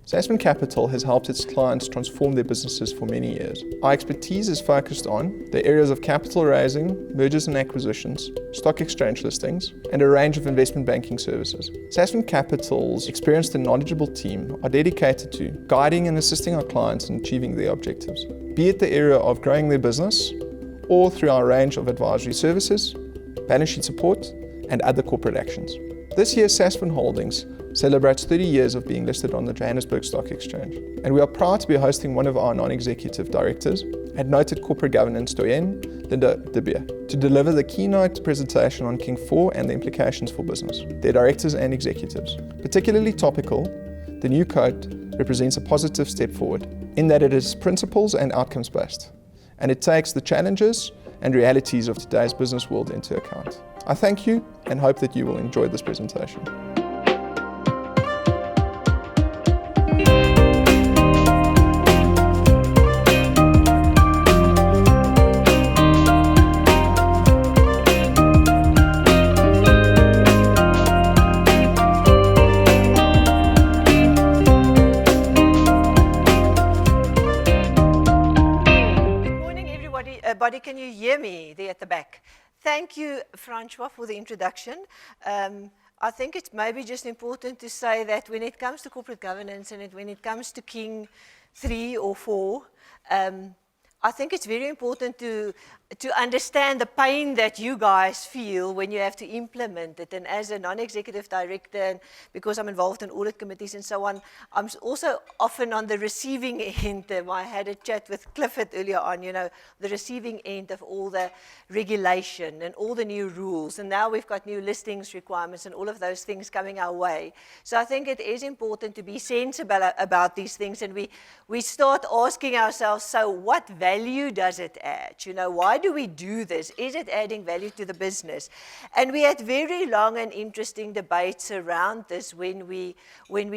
Sasfin Capital has helped its clients transform their businesses for many years. Our expertise is focused on the areas of capital raising, mergers and acquisitions, stock exchange listings, and a range of investment banking services. Sasfin Capital's experienced and knowledgeable team are dedicated to guiding and assisting our clients in achieving their objectives, be it the area of growing their business or through our range of advisory services, balance sheet support, and other corporate actions. This year, Sasfin Holdings celebrates 30 years of being listed on the Johannesburg Stock Exchange, and we are proud to be hosting one of our non-executive directors and noted corporate governance doyen, Linda De Beer, to deliver the keynote presentation on King 4 and the implications for business, their directors and executives. Particularly topical, the new code represents a positive step forward in that it is principles and outcomes based, and it takes the challenges and realities of today's business world into account. I thank you and hope that you will enjoy this presentation. Can you hear me there at the back? Thank you, Francois, for the introduction. I think it's maybe just important to say that when it comes to corporate governance and when it comes to King 3 or 4, I think it's very important to understand the pain that you guys feel when you have to implement it. And as a non-executive director, and because I'm involved in audit committees and so on, I'm also often on the receiving end. I had a chat with Clifford earlier on, you know, the receiving end of all the regulation and all the new rules. And now we've got new listings requirements and all of those things coming our way. So I think it is important to be sensible about these things. And we start asking ourselves, so what value does it add? You know, why do we do this? Is it adding value to the business? And we had very long and interesting debates around this when we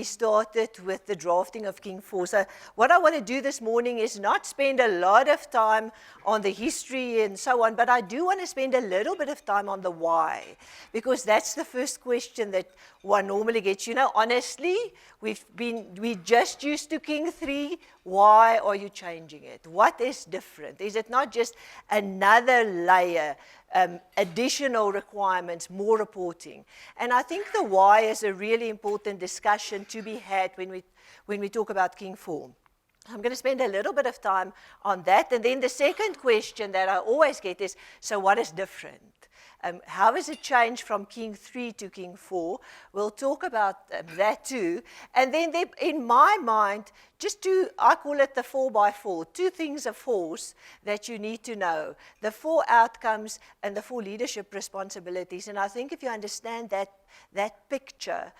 started with the drafting of King 4. So what I want to do this morning is not spend a lot of time on the history and so on, but I do want to spend a little bit of time on the why, because that's the first question that one normally gets. You know, honestly, we just used to King 3. Why are you changing it? What is different? Is it not just another layer, additional requirements, more reporting? And I think the why is a really important discussion to be had when we talk about King 4. I'm going to spend a little bit of time on that. And then the second question that I always get is, so what is different? How has it changed from King 3 to King 4? We'll talk about that too. And then in my mind, I call it the 4x4, 2 things of force that you need to know, the 4 outcomes and the 4 leadership responsibilities. And I think if you understand that picture,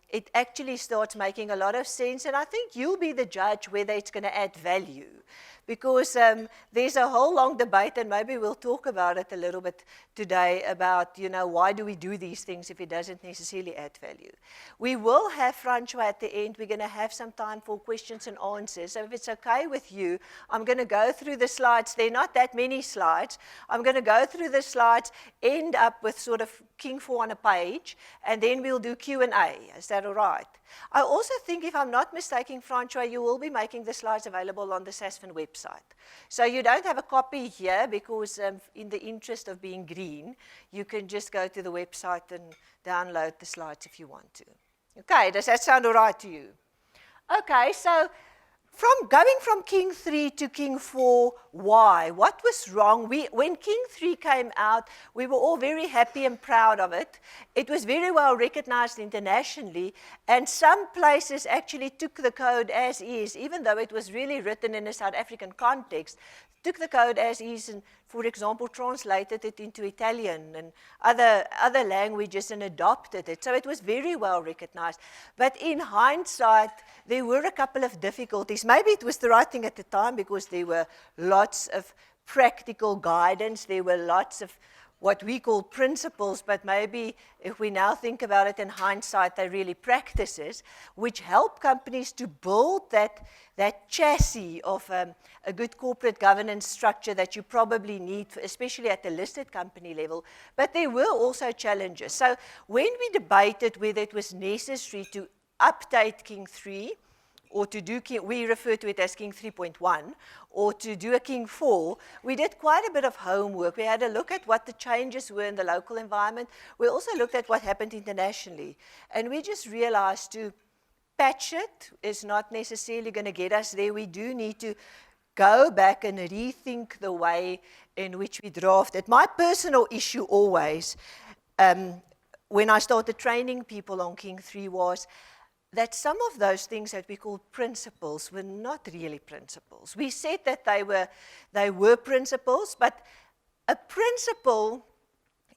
it actually starts making a lot of sense. And I think you'll be the judge whether it's going to add value. Because there's a whole long debate, and maybe we'll talk about it a little bit today, about, you know, why do we do these things if it doesn't necessarily add value. We will have, Francois, at the end, we're going to have some time for questions and answers. So if it's okay with you, I'm going to go through the slides. There are not that many slides. I'm going to go through the slides, end up with sort of King 4 on a page, and then we'll do Q&A. Is that all right? I also think, if I'm not mistaken, Francois, you will be making the slides available on the Sasfin website. So you don't have a copy here because in the interest of being green, you can just go to the website and download the slides if you want to. Okay, does that sound all right to you? Okay, so going from King 3 to King 4, why? What was wrong? When King 3 came out, we were all very happy and proud of it. It was very well recognized internationally, and some places actually took the code as is, even though it was really written in a South African context, took the code as is and, for example, translated it into Italian and other languages and adopted it. So it was very well recognized. But in hindsight, there were a couple of difficulties. Maybe it was the right thing at the time because there were lots of practical guidance. There were lots of what we call principles, but maybe if we now think about it in hindsight, they're really practices which help companies to build that chassis of a good corporate governance structure that you probably need, especially at the listed company level. But there were also challenges. So when we debated whether it was necessary to update King 3, or to do King, we refer to it as King 3.1, or to do a King 4, we did quite a bit of homework. We had a look at what the changes were in the local environment. We also looked at what happened internationally. And we just realized to patch it is not necessarily going to get us there. We do need to go back and rethink the way in which we draft it. My personal issue always, when I started training people on King 3 was that some of those things that we call principles were not really principles. We said that they were principles, but a principle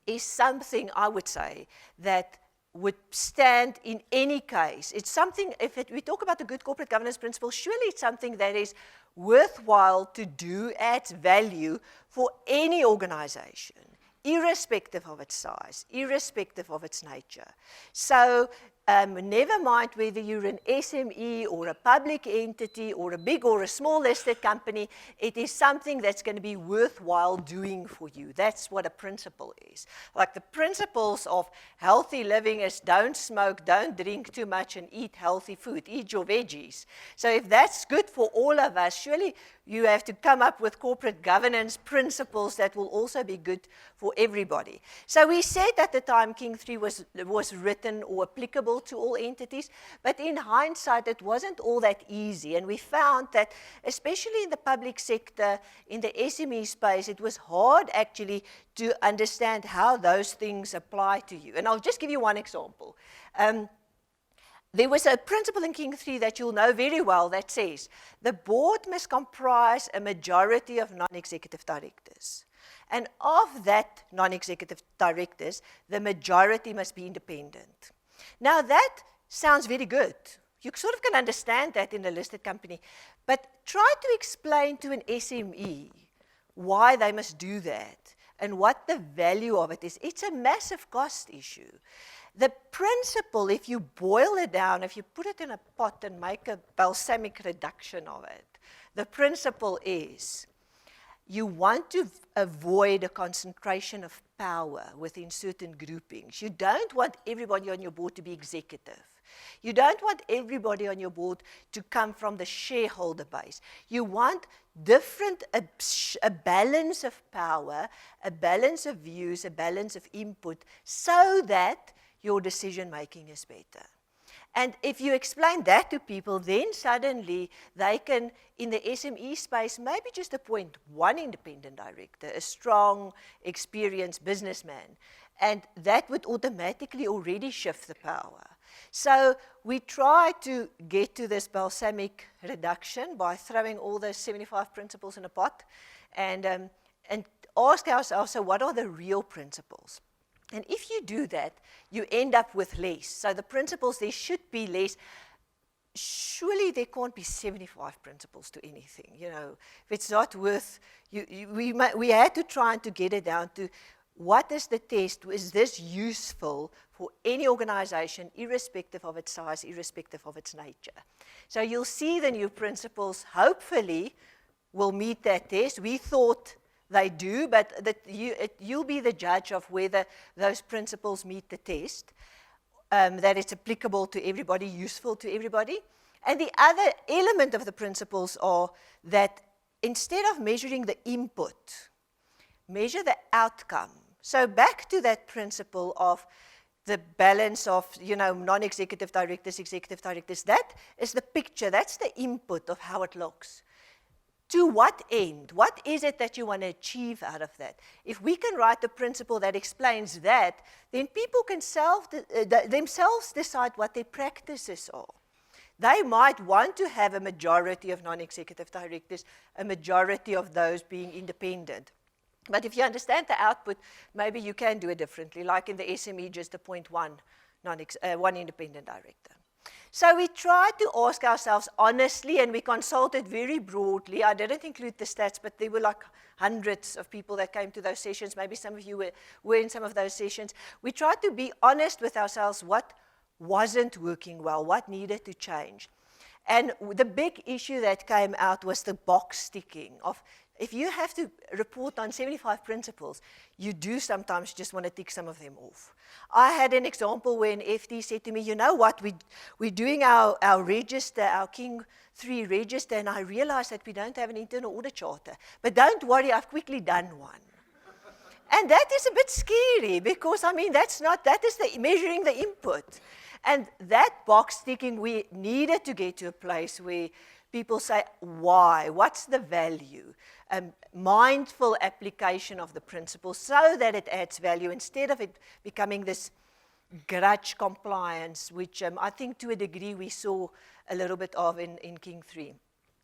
is something, I would say, that would stand in any case. It's something, we talk about the good corporate governance principle, surely it's something that is worthwhile to do, adds value for any organization, irrespective of its size, irrespective of its nature. So never mind whether you're an SME or a public entity or a big or a small listed company, it is something that's going to be worthwhile doing for you. That's what a principle is. Like the principles of healthy living is don't smoke, don't drink too much, and eat healthy food, eat your veggies. So if that's good for all of us, surely you have to come up with corporate governance principles that will also be good for everybody. So we said at the time King 3 was written or applicable to all entities, but in hindsight it wasn't all that easy, and we found that especially in the public sector, in the SME space, it was hard actually to understand how those things apply to you. And I'll just give you one example. There was a principle in King 3 that you'll know very well that says the board must comprise a majority of non-executive directors. And of that non-executive directors, the majority must be independent. Now that sounds very good. You sort of can understand that in a listed company, but try to explain to an SME why they must do that and what the value of it is. It's a massive cost issue. The principle, if you boil it down, if you put it in a pot and make a balsamic reduction of it, the principle is you want to avoid a concentration of power within certain groupings. You don't want everybody on your board to be executive. You don't want everybody on your board to come from the shareholder base. You want a balance of power, a balance of views, a balance of input, so that your decision-making is better. And if you explain that to people, then suddenly they can, in the SME space, maybe just appoint one independent director, a strong, experienced businessman, and that would automatically already shift the power. So we try to get to this balsamic reduction by throwing all those 75 principles in a pot and ask ourselves, so what are the real principles? And if you do that, you end up with less. So the principles, there should be less. Surely there can't be 75 principles to anything. You know, if it's not worth, we had to try to get it down to what is the test? Is this useful for any organization, irrespective of its size, irrespective of its nature? So you'll see the new principles, hopefully, will meet that test. We thought they do, but you'll be the judge of whether those principles meet the test, that it's applicable to everybody, useful to everybody. And the other element of the principles are that instead of measuring the input, measure the outcome. So back to that principle of the balance of, non-executive directors, executive directors, that is the picture, that's the input of how it looks. To what end? What is it that you want to achieve out of that? If we can write a principle that explains that, then people can themselves decide what their practices are. They might want to have a majority of non-executive directors, a majority of those being independent. But if you understand the output, maybe you can do it differently, like in the SME, just appoint one independent director. So we tried to ask ourselves honestly, and we consulted very broadly. I didn't include the stats, but there were like hundreds of people that came to those sessions. Maybe some of you were in some of those sessions. We tried to be honest with ourselves what wasn't working well, what needed to change. And the big issue that came out was the box ticking of, if you have to report on 75 principles, you do sometimes just want to tick some of them off. I had an example where an FD said to me, you know what, we're doing our register, our King 3 register, and I realized that we don't have an internal audit charter. But don't worry, I've quickly done one. And that is a bit scary because, I mean, that is measuring the input. And that box ticking, we needed to get to a place where people say, why? What's the value? Mindful application of the principle so that it adds value instead of it becoming this grudge compliance, which I think to a degree we saw a little bit of in King 3.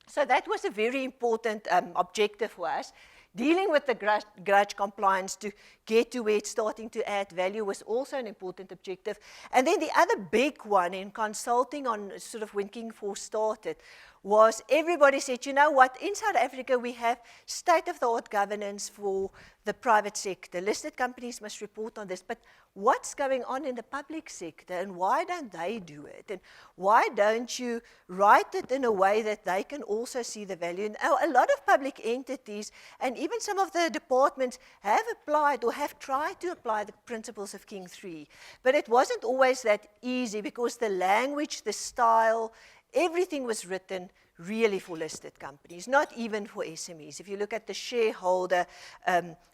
So that was a very important objective for us. Dealing with the grudge compliance to get to where it's starting to add value was also an important objective. And then the other big one in consulting on sort of when King 4 started was everybody said, you know what, in South Africa we have state-of-the-art governance for the private sector. Listed companies must report on this, but what's going on in the public sector and why don't they do it? And why don't you write it in a way that they can also see the value? And a lot of public entities and even some of the departments have applied or have tried to apply the principles of King 3, but it wasn't always that easy because the language, the style, everything was written really for listed companies, not even for SMEs. If you look at the shareholder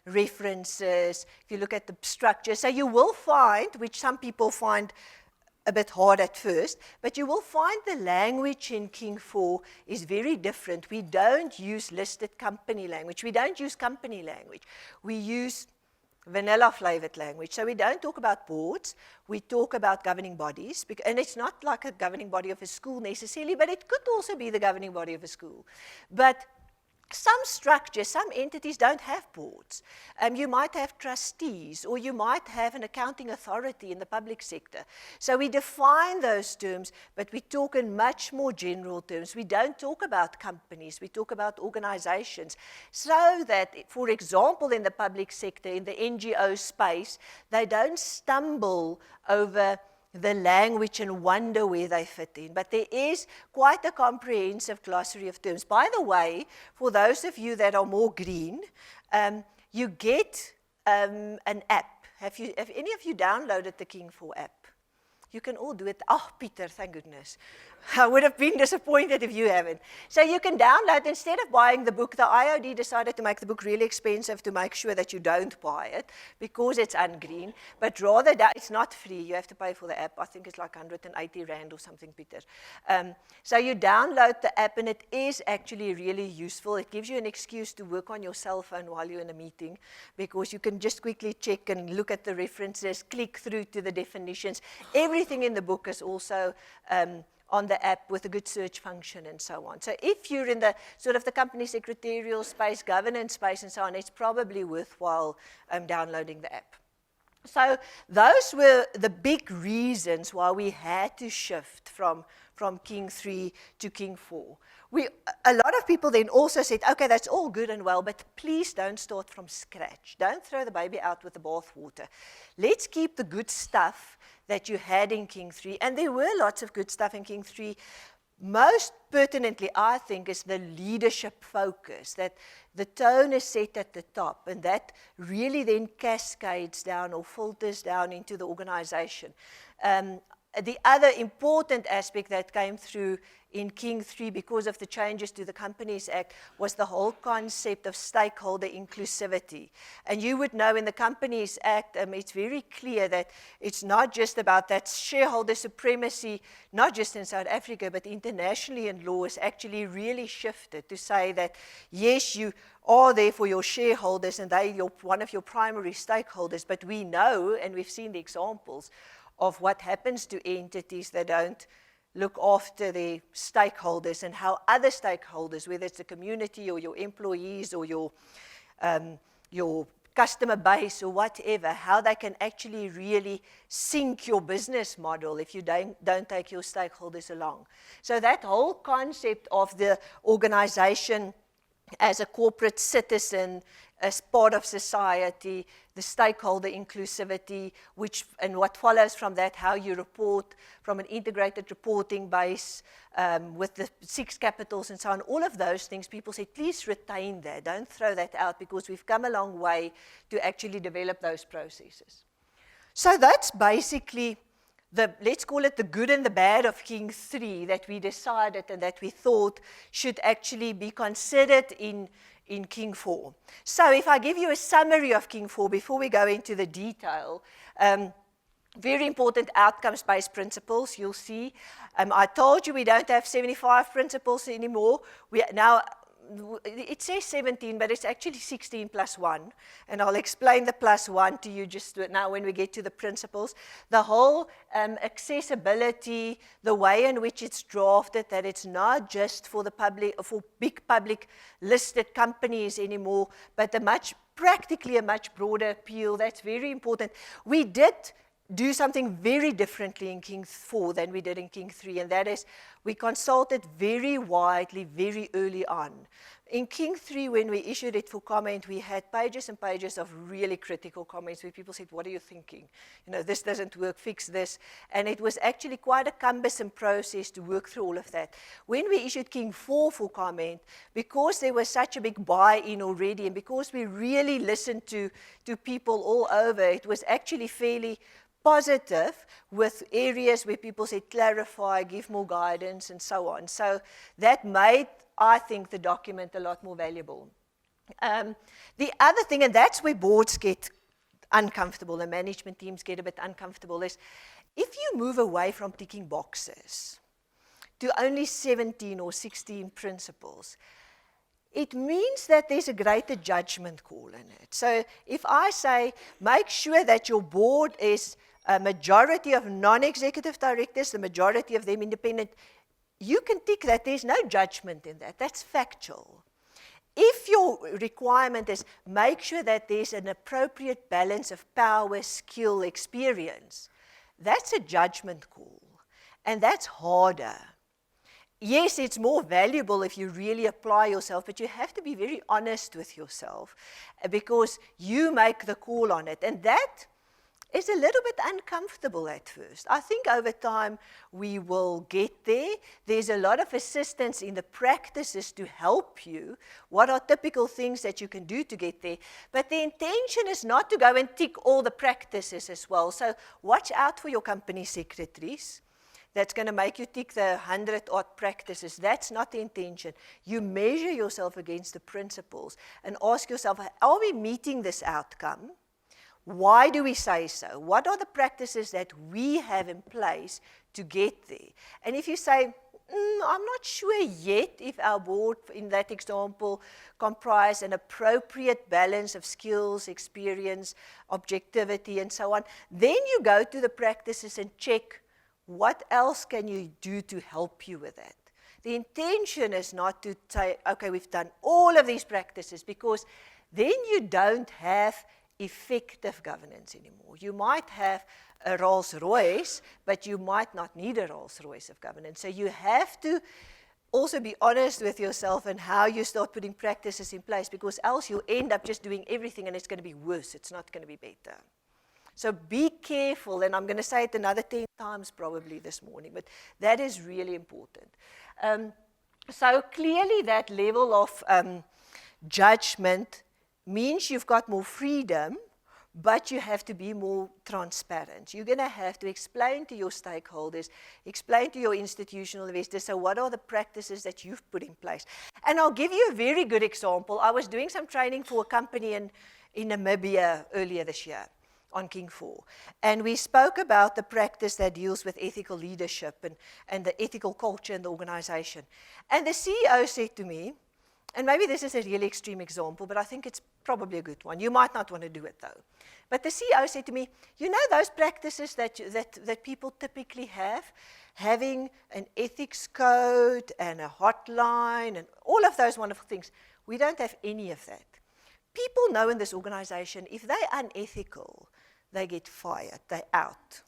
references, if you look at the structure, so you will find, which some people find a bit hard at first, but you will find the language in King 4 is very different. We don't use listed company language. We don't use company language. We use vanilla flavored language. So we don't talk about boards, we talk about governing bodies, and it's not like a governing body of a school necessarily, but it could also be the governing body of a school. But some structures, some entities don't have boards. You might have trustees, or you might have an accounting authority in the public sector. So we define those terms, but we talk in much more general terms. We don't talk about companies, we talk about organizations. So that, for example, in the public sector, in the NGO space, they don't stumble over the language and wonder where they fit in. But there is quite a comprehensive glossary of terms. By the way, for those of you that are more green, you get an app. Have any of you downloaded the King 4 app? You can all do it. Oh, Peter, thank goodness. I would have been disappointed if you haven't. So you can download, instead of buying the book, the IOD decided to make the book really expensive to make sure that you don't buy it because it's ungreen, but rather that it's not free. You have to pay for the app. I think it's like 180 Rand or something, Peter. So you download the app and it is actually really useful. It gives you an excuse to work on your cell phone while you're in a meeting because you can just quickly check and look at the references, click through to the definitions. Everything in the book is also on the app with a good search function and so on. So if you're in the sort of the company secretarial space, governance space and so on, it's probably worthwhile downloading the app. So those were the big reasons why we had to shift from King 3 to King 4. A lot of people then also said, okay, that's all good and well, but please don't start from scratch. Don't throw the baby out with the bathwater. Let's keep the good stuff that you had in King 3, and there were lots of good stuff in King 3. Most pertinently, I think, is the leadership focus, that the tone is set at the top, and that really then cascades down or filters down into the organization. The other important aspect that came through in King 3 because of the changes to the Companies Act was the whole concept of stakeholder inclusivity. And you would know in the Companies Act, it's very clear that it's not just about that shareholder supremacy, not just in South Africa, but internationally in law has actually really shifted to say that, yes, you are there for your shareholders and they're one of your primary stakeholders, but we know, and we've seen the examples, of what happens to entities that don't look after their stakeholders and how other stakeholders, whether it's the community or your employees or your customer base or whatever, how they can actually really sink your business model if you don't take your stakeholders along. So that whole concept of the organization as a corporate citizen, as part of society, the stakeholder inclusivity, and what follows from that, how you report from an integrated reporting base with the 6 capitals and so on, all of those things, people say, please retain that, don't throw that out, because we've come a long way to actually develop those processes. So that's basically let's call it the good and the bad of King 3 that we decided and that we thought should actually be considered in King 4. So if I give you a summary of King 4 before we go into the detail, very important outcomes-based principles, you'll see. I told you we don't have 75 principles anymore. It says 17, but it's actually 16 plus 1. And I'll explain the plus 1 to you just now when we get to the principles. The whole accessibility, the way in which it's drafted, that it's not just for the public, for big public listed companies anymore, but practically a much broader appeal. That's very important. We did do something very differently in King 4 than we did in King 3, and that is we consulted very widely, very early on. In King 3, when we issued it for comment, we had pages and pages of really critical comments where people said, what are you thinking? This doesn't work, fix this. And it was actually quite a cumbersome process to work through all of that. When we issued King 4 for comment, because there was such a big buy-in already, and because we really listened to people all over, it was actually fairly positive, with areas where people said clarify, give more guidance, and so on. So that made, I think, the document a lot more valuable. The other thing, and that's where boards get uncomfortable, the management teams get a bit uncomfortable, is if you move away from ticking boxes to only 17 or 16 principles, it means that there's a greater judgment call in it. So if I say, make sure that your board is a majority of non-executive directors, the majority of them independent, you can tick that. There's no judgment in that. That's factual. If your requirement is make sure that there's an appropriate balance of power, skill, experience, that's a judgment call. And that's harder. Yes, it's more valuable if you really apply yourself, but you have to be very honest with yourself because you make the call on it. And that is a little bit uncomfortable at first. I think over time we will get there. There's a lot of assistance in the practices to help you. What are typical things that you can do to get there? But the intention is not to go and tick all the practices as well. So watch out for your company secretaries. That's going to make you tick the 100-odd practices. That's not the intention. You measure yourself against the principles and ask yourself, are we meeting this outcome? Why do we say so? What are the practices that we have in place to get there? And if you say, I'm not sure yet if our board, in that example, comprise an appropriate balance of skills, experience, objectivity, and so on, then you go to the practices and check what else can you do to help you with that. The intention is not to say, okay, we've done all of these practices, because then you don't have effective governance anymore. You might have a Rolls Royce, but you might not need a Rolls Royce of governance. So you have to also be honest with yourself and how you start putting practices in place, because else you'll end up just doing everything and it's going to be worse. It's not going to be better. So be careful, and I'm going to say it another 10 times probably this morning, but that is really important. So clearly that level of judgment means you've got more freedom, but you have to be more transparent. You're going to have to explain to your stakeholders, explain to your institutional investors, so what are the practices that you've put in place? And I'll give you a very good example. I was doing some training for a company in Namibia earlier this year on King 4. And we spoke about the practice that deals with ethical leadership and the ethical culture in the organization. And the CEO said to me, and maybe this is a really extreme example, but I think it's probably a good one. You might not want to do it, though. But the CEO said to me, you know those practices that people typically have, having an ethics code and a hotline and all of those wonderful things? We don't have any of that. People know in this organization, if they're unethical, they get fired, they're out.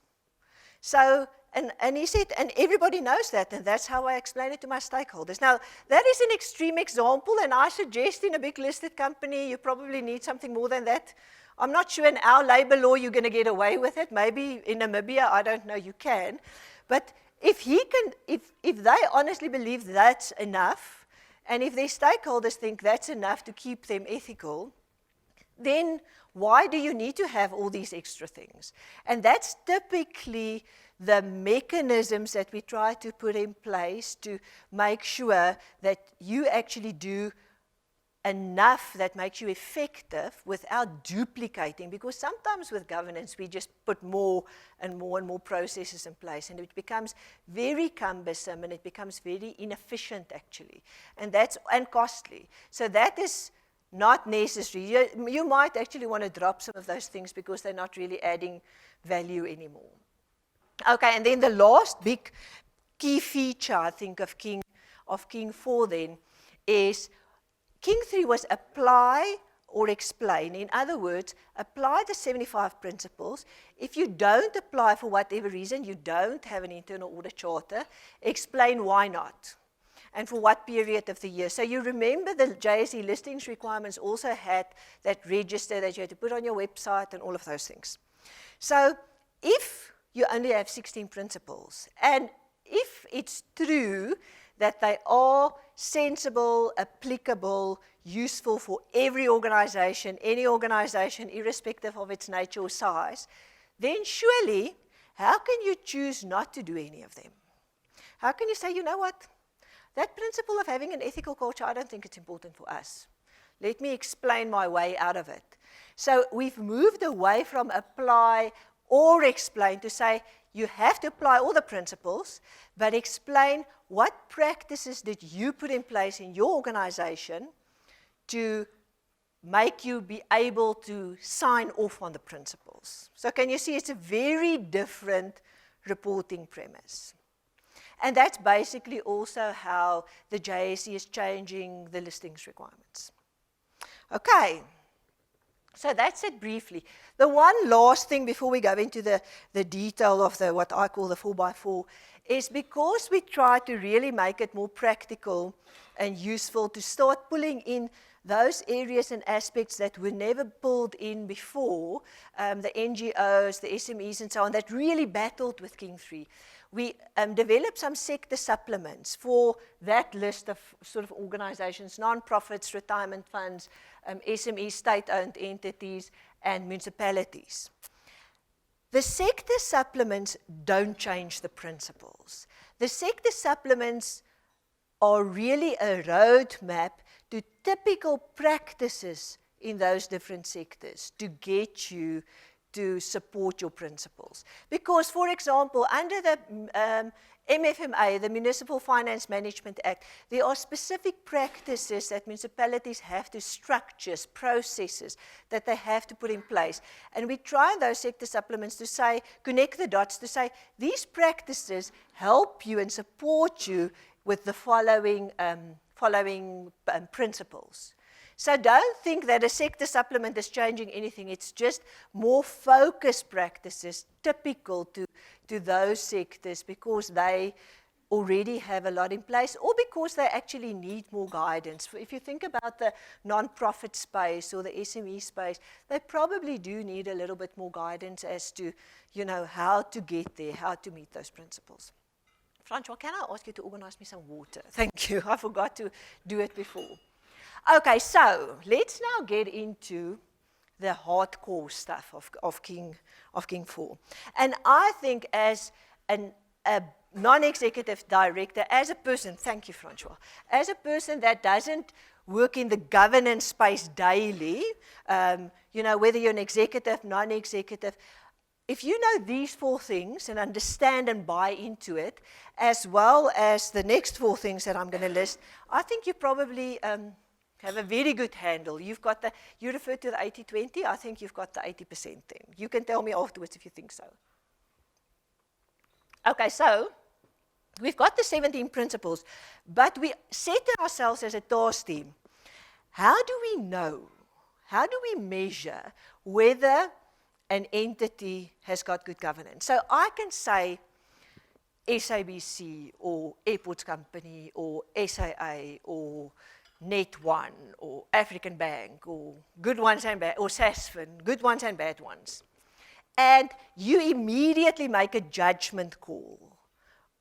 So And he said, and everybody knows that, and that's how I explain it to my stakeholders. Now, that is an extreme example, and I suggest in a big listed company, you probably need something more than that. I'm not sure in our labor law you're going to get away with it. Maybe in Namibia, I don't know, you can. But if they honestly believe that's enough, and if their stakeholders think that's enough to keep them ethical, then why do you need to have all these extra things? And that's typically the mechanisms that we try to put in place to make sure that you actually do enough that makes you effective without duplicating, because sometimes with governance we just put more and more processes in place, and it becomes very cumbersome and it becomes very inefficient actually, and costly. So that is not necessary. You might actually want to drop some of those things because they're not really adding value anymore. Okay, and then the last big key feature, I think, of King 4 then is King 3 was apply or explain. In other words, apply the 75 principles. If you don't apply for whatever reason, you don't have an internal audit charter, explain why not and for what period of the year. So you remember the JSE listings requirements also had that register that you had to put on your website and all of those things. So if you only have 16 principles, and if it's true that they are sensible, applicable, useful for every organization, any organization, irrespective of its nature or size, then surely, how can you choose not to do any of them? How can you say, you know what, that principle of having an ethical culture, I don't think it's important for us. Let me explain my way out of it. So we've moved away from apply or explain to say, you have to apply all the principles, but explain what practices did you put in place in your organization to make you be able to sign off on the principles. So can you see it's a very different reporting premise. And that's basically also how the JSE is changing the listings requirements. Okay. So that's it briefly. The one last thing before we go into the detail of what I call the 4x4 is because we try to really make it more practical and useful to start pulling in those areas and aspects that were never pulled in before, the NGOs, the SMEs and so on, that really battled with King 3. We developed some sector supplements for that list of sort of organizations, non-profits, retirement funds, SMEs, state-owned entities, and municipalities. The sector supplements don't change the principles. The sector supplements are really a roadmap to typical practices in those different sectors to get you to support your principles. Because, for example, under the MFMA, the Municipal Finance Management Act, there are specific practices that municipalities have to structures, processes that they have to put in place. And we try in those sector supplements to say, connect the dots to say, these practices help you and support you with the following principles. So don't think that a sector supplement is changing anything. It's just more focused practices typical to those sectors because they already have a lot in place or because they actually need more guidance. If you think about the non-profit space or the SME space, they probably do need a little bit more guidance as to, how to get there, how to meet those principles. Francois, can I ask you to organize me some water? Thank you. I forgot to do it before. Okay, so let's now get into the hardcore stuff of King 4. And I think as a non-executive director, as a person, thank you, Francois, as a person that doesn't work in the governance space daily, whether you're an executive, non-executive, if you know these 4 things and understand and buy into it, as well as the next 4 things that I'm going to list, I think you probably have a very good handle. You refer to the 80-20, I think you've got the 80% then. You can tell me afterwards if you think so. Okay, so we've got the 17 principles, but we set ourselves as a task team. How do we know, how do we measure whether an entity has got good governance? So I can say, SABC or Airports Company or SAA or Net1 or African Bank or good ones and bad, or SASFIN, good ones and bad ones. And you immediately make a judgment call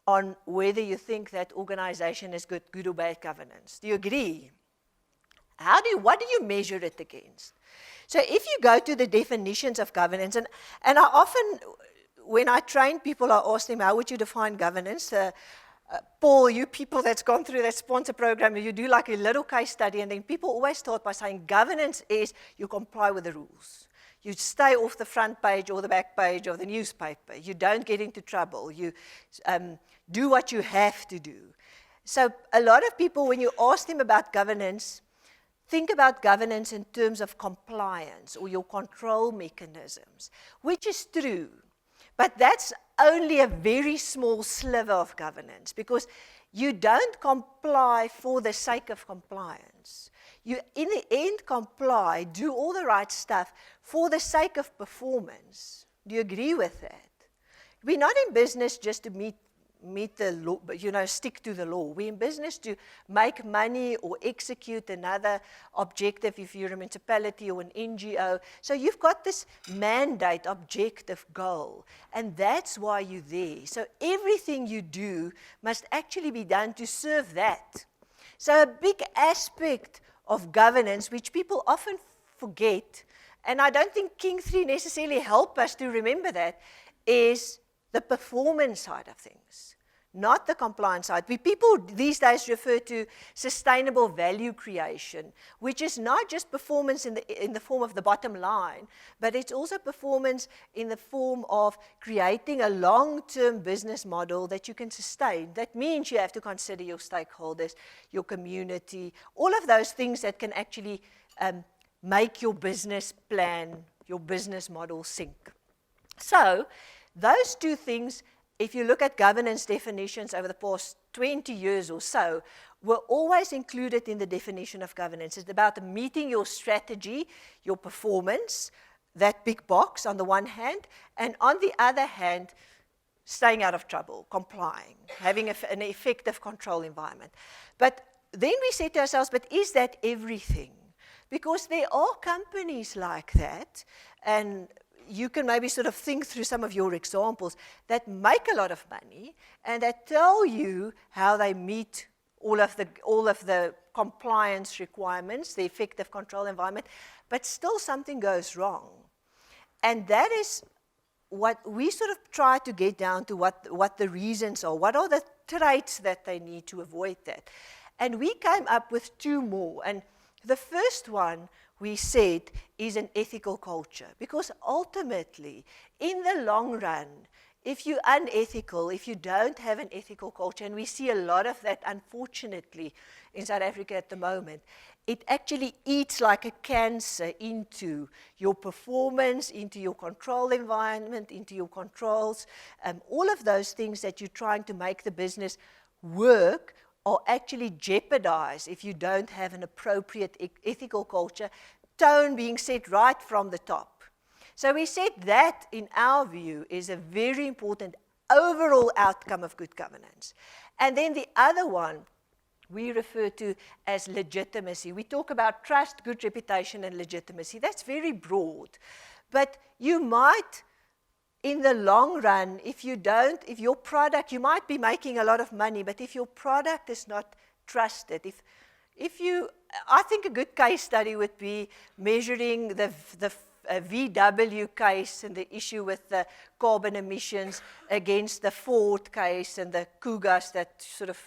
on whether you think that organization is good or bad governance. Do you agree? What do you measure it against? So if you go to the definitions of governance, and I often, when I train people, I ask them, how would you define governance? Paul, you people that's gone through that sponsor program, you do like a little case study, and then people always start by saying governance is you comply with the rules. You stay off the front page or the back page of the newspaper. You don't get into trouble. You do what you have to do. So a lot of people, when you ask them about governance, think about governance in terms of compliance or your control mechanisms, which is true. But that's only a very small sliver of governance, because you don't comply for the sake of compliance. You, in the end, comply, do all the right stuff for the sake of performance. Do you agree with that? We're not in business just to meet the law, stick to the law. We're in business to make money or execute another objective if you're a municipality or an NGO. So you've got this mandate, objective, goal, and that's why you're there. So everything you do must actually be done to serve that. So a big aspect of governance, which people often forget, and I don't think King 3 necessarily help us to remember that, is the performance side of things, not the compliance side. People these days refer to sustainable value creation, which is not just performance in the form of the bottom line, but it's also performance in the form of creating a long-term business model that you can sustain. That means you have to consider your stakeholders, your community, all of those things that can actually make your business plan, your business model sink. So those two things, if you look at governance definitions over the past 20 years or so, were always included in the definition of governance. It's about meeting your strategy, your performance, that big box on the one hand, and on the other hand, staying out of trouble, complying, having an effective control environment. But then we say to ourselves, but is that everything? Because there are companies like that, and you can maybe sort of think through some of your examples that make a lot of money and that tell you how they meet all of the compliance requirements, the effective control environment, but still something goes wrong. And that is what we sort of try to get down to, what the reasons are, what are the traits that they need to avoid that. And we came up with two more. And the first one we said is an ethical culture, because ultimately, in the long run, if you're unethical, if you don't have an ethical culture, and we see a lot of that, unfortunately, in South Africa at the moment, it actually eats like a cancer into your performance, into your control environment, into your controls. All of those things that you're trying to make the business work are actually jeopardized if you don't have an appropriate ethical culture, tone being set right from the top. So we said that, in our view, is a very important overall outcome of good governance. And then the other one we refer to as legitimacy. We talk about trust, good reputation, and legitimacy. That's very broad. But you might, in the long run, if your product, you might be making a lot of money, but if your product is not trusted, I think a good case study would be measuring the VW case and the issue with the carbon emissions against the Ford case and the Kugas that sort of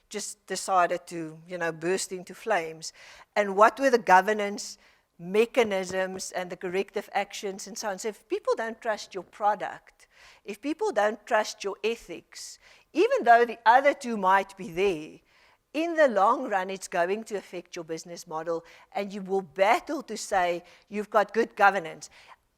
just decided to, burst into flames. And what were the governance mechanisms and the corrective actions and so on. So if people don't trust your product, if people don't trust your ethics, even though the other two might be there, in the long run, it's going to affect your business model, and you will battle to say you've got good governance.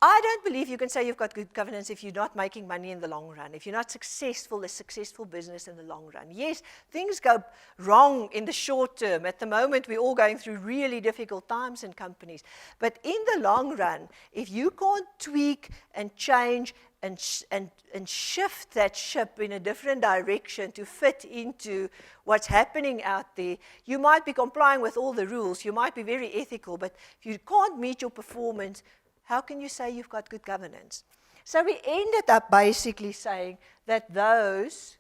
I don't believe you can say you've got good governance if you're not making money in the long run, if you're not successful, a successful business in the long run. Yes, things go wrong in the short term. At the moment, we're all going through really difficult times in companies. But in the long run, if you can't tweak and change and shift that ship in a different direction to fit into what's happening out there. You might be complying with all the rules, you might be very ethical, but if you can't meet your performance, how can you say you've got good governance? So we ended up basically saying that those,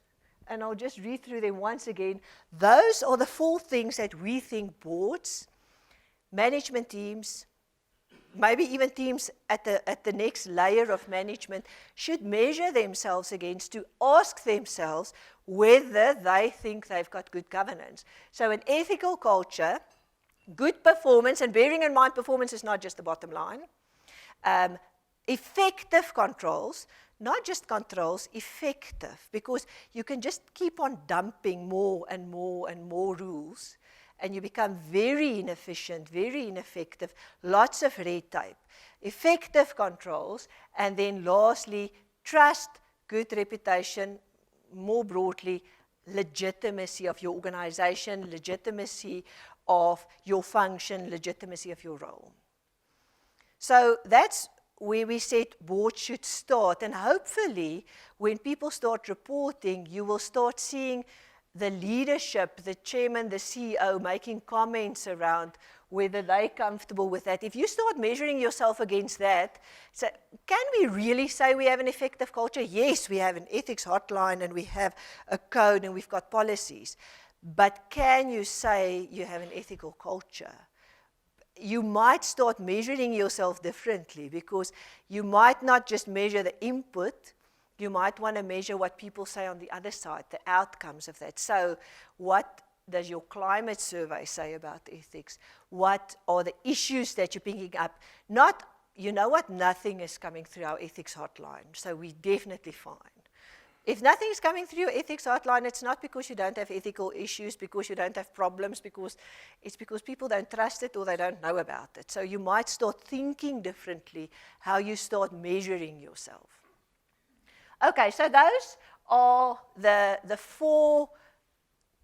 and I'll just read through them once again, those are the 4 things that we think boards, management teams, maybe even teams at the next layer of management should measure themselves against, to ask themselves whether they think they've got good governance. So an ethical culture, good performance, and bearing in mind performance is not just the bottom line, effective controls, not just controls, effective, because you can just keep on dumping more and more and more rules, and you become very inefficient, very ineffective, lots of red tape. Effective controls, and then lastly, trust, good reputation, more broadly, legitimacy of your organization, legitimacy of your function, legitimacy of your role. So that's where we said boards should start, and hopefully when people start reporting, you will start seeing the leadership, the chairman, the CEO, making comments around whether they're comfortable with that. If you start measuring yourself against that, so can we really say we have an effective culture? Yes, we have an ethics hotline and we have a code and we've got policies. But can you say you have an ethical culture? You might start measuring yourself differently, because you might not just measure the input, you might want to measure what people say on the other side, the outcomes of that. So what does your climate survey say about ethics? What are the issues that you're picking up? Not, you know what, nothing is coming through our ethics hotline, so we're definitely fine. If nothing is coming through your ethics hotline, it's not because you don't have ethical issues, because you don't have problems, it's because people don't trust it or they don't know about it. So you might start thinking differently how you start measuring yourself. Okay, so those are the 4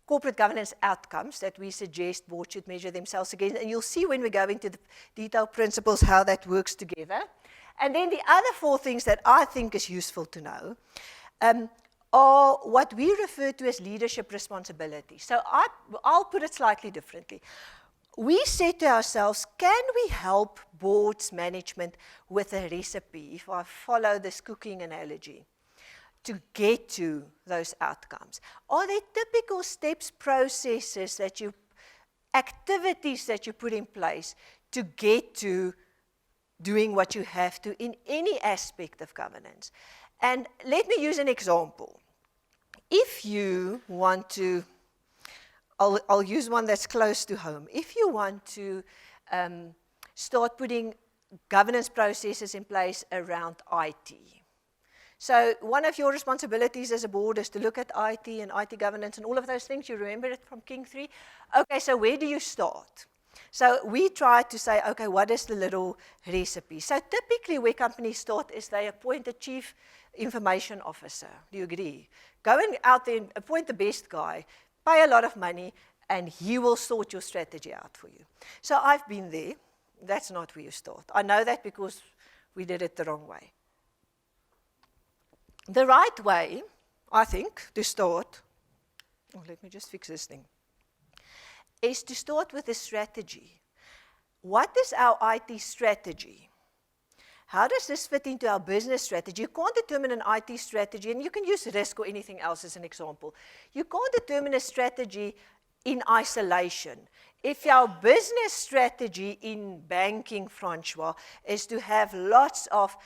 corporate governance outcomes that we suggest boards should measure themselves against. And you'll see when we go into the detailed principles how that works together. And then the other 4 things that I think is useful to know are what we refer to as leadership responsibility. So I'll put it slightly differently. We said to ourselves, can we help boards management with a recipe, if I follow this cooking analogy, to get to those outcomes? Are there typical steps, processes that activities that you put in place to get to doing what you have to in any aspect of governance? And let me use an example. If you want to, I'll use one that's close to home. If you want to start putting governance processes in place around IT. So one of your responsibilities as a board is to look at IT and IT governance and all of those things. You remember it from King 3? Okay, so where do you start? So we try to say, okay, what is the little recipe? So typically where companies start is they appoint a chief information officer. Do you agree? Going out there and appoint the best guy, pay a lot of money, and he will sort your strategy out for you. So I've been there. That's not where you start. I know that because we did it the wrong way. The right way, I think, to start, let me just fix this thing, is to start with a strategy. What is our IT strategy? How does this fit into our business strategy? You can't determine an IT strategy, and you can use risk or anything else as an example. You can't determine a strategy in isolation. If our business strategy in banking, Francois, is to have lots of,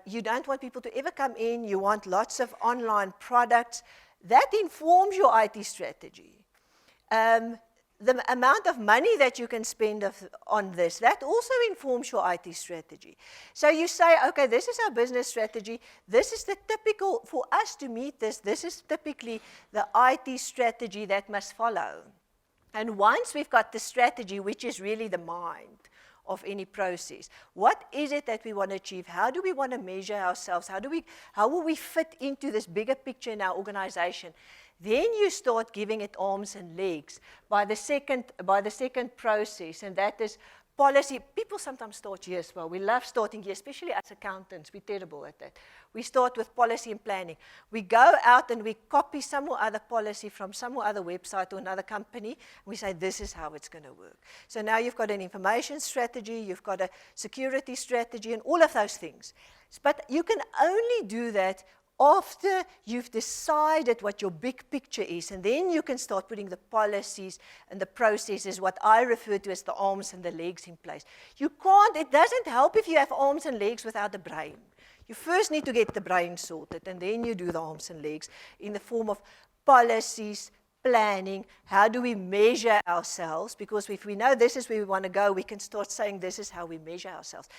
you don't want people to ever come in, you want lots of online products, that informs your IT strategy. The amount of money that you can spend on this, that also informs your IT strategy. So you say, okay, this is our business strategy, this is the typical, for us to meet this is typically the IT strategy that must follow. And once we've got the strategy, which is really the mind of any process, what is it that we want to achieve? How do we want to measure ourselves? How will we fit into this bigger picture in our organization? Then you start giving it arms and legs by the second process, and that is policy. People sometimes start here as well. We love starting here, especially as accountants. We're terrible at that. We start with policy and planning. We go out and we copy some or other policy from some or other website or another company. And we say, this is how it's going to work. So now you've got an information strategy, you've got a security strategy, and all of those things. But you can only do that after you've decided what your big picture is, and then you can start putting the policies and the processes, what I refer to as the arms and the legs, in place. You can't, it doesn't help if you have arms and legs without a brain. You first need to get the brain sorted, and then you do the arms and legs in the form of policies, planning. How do we measure ourselves? Because if we know this is where we want to go, we can start saying this is how we measure ourselves.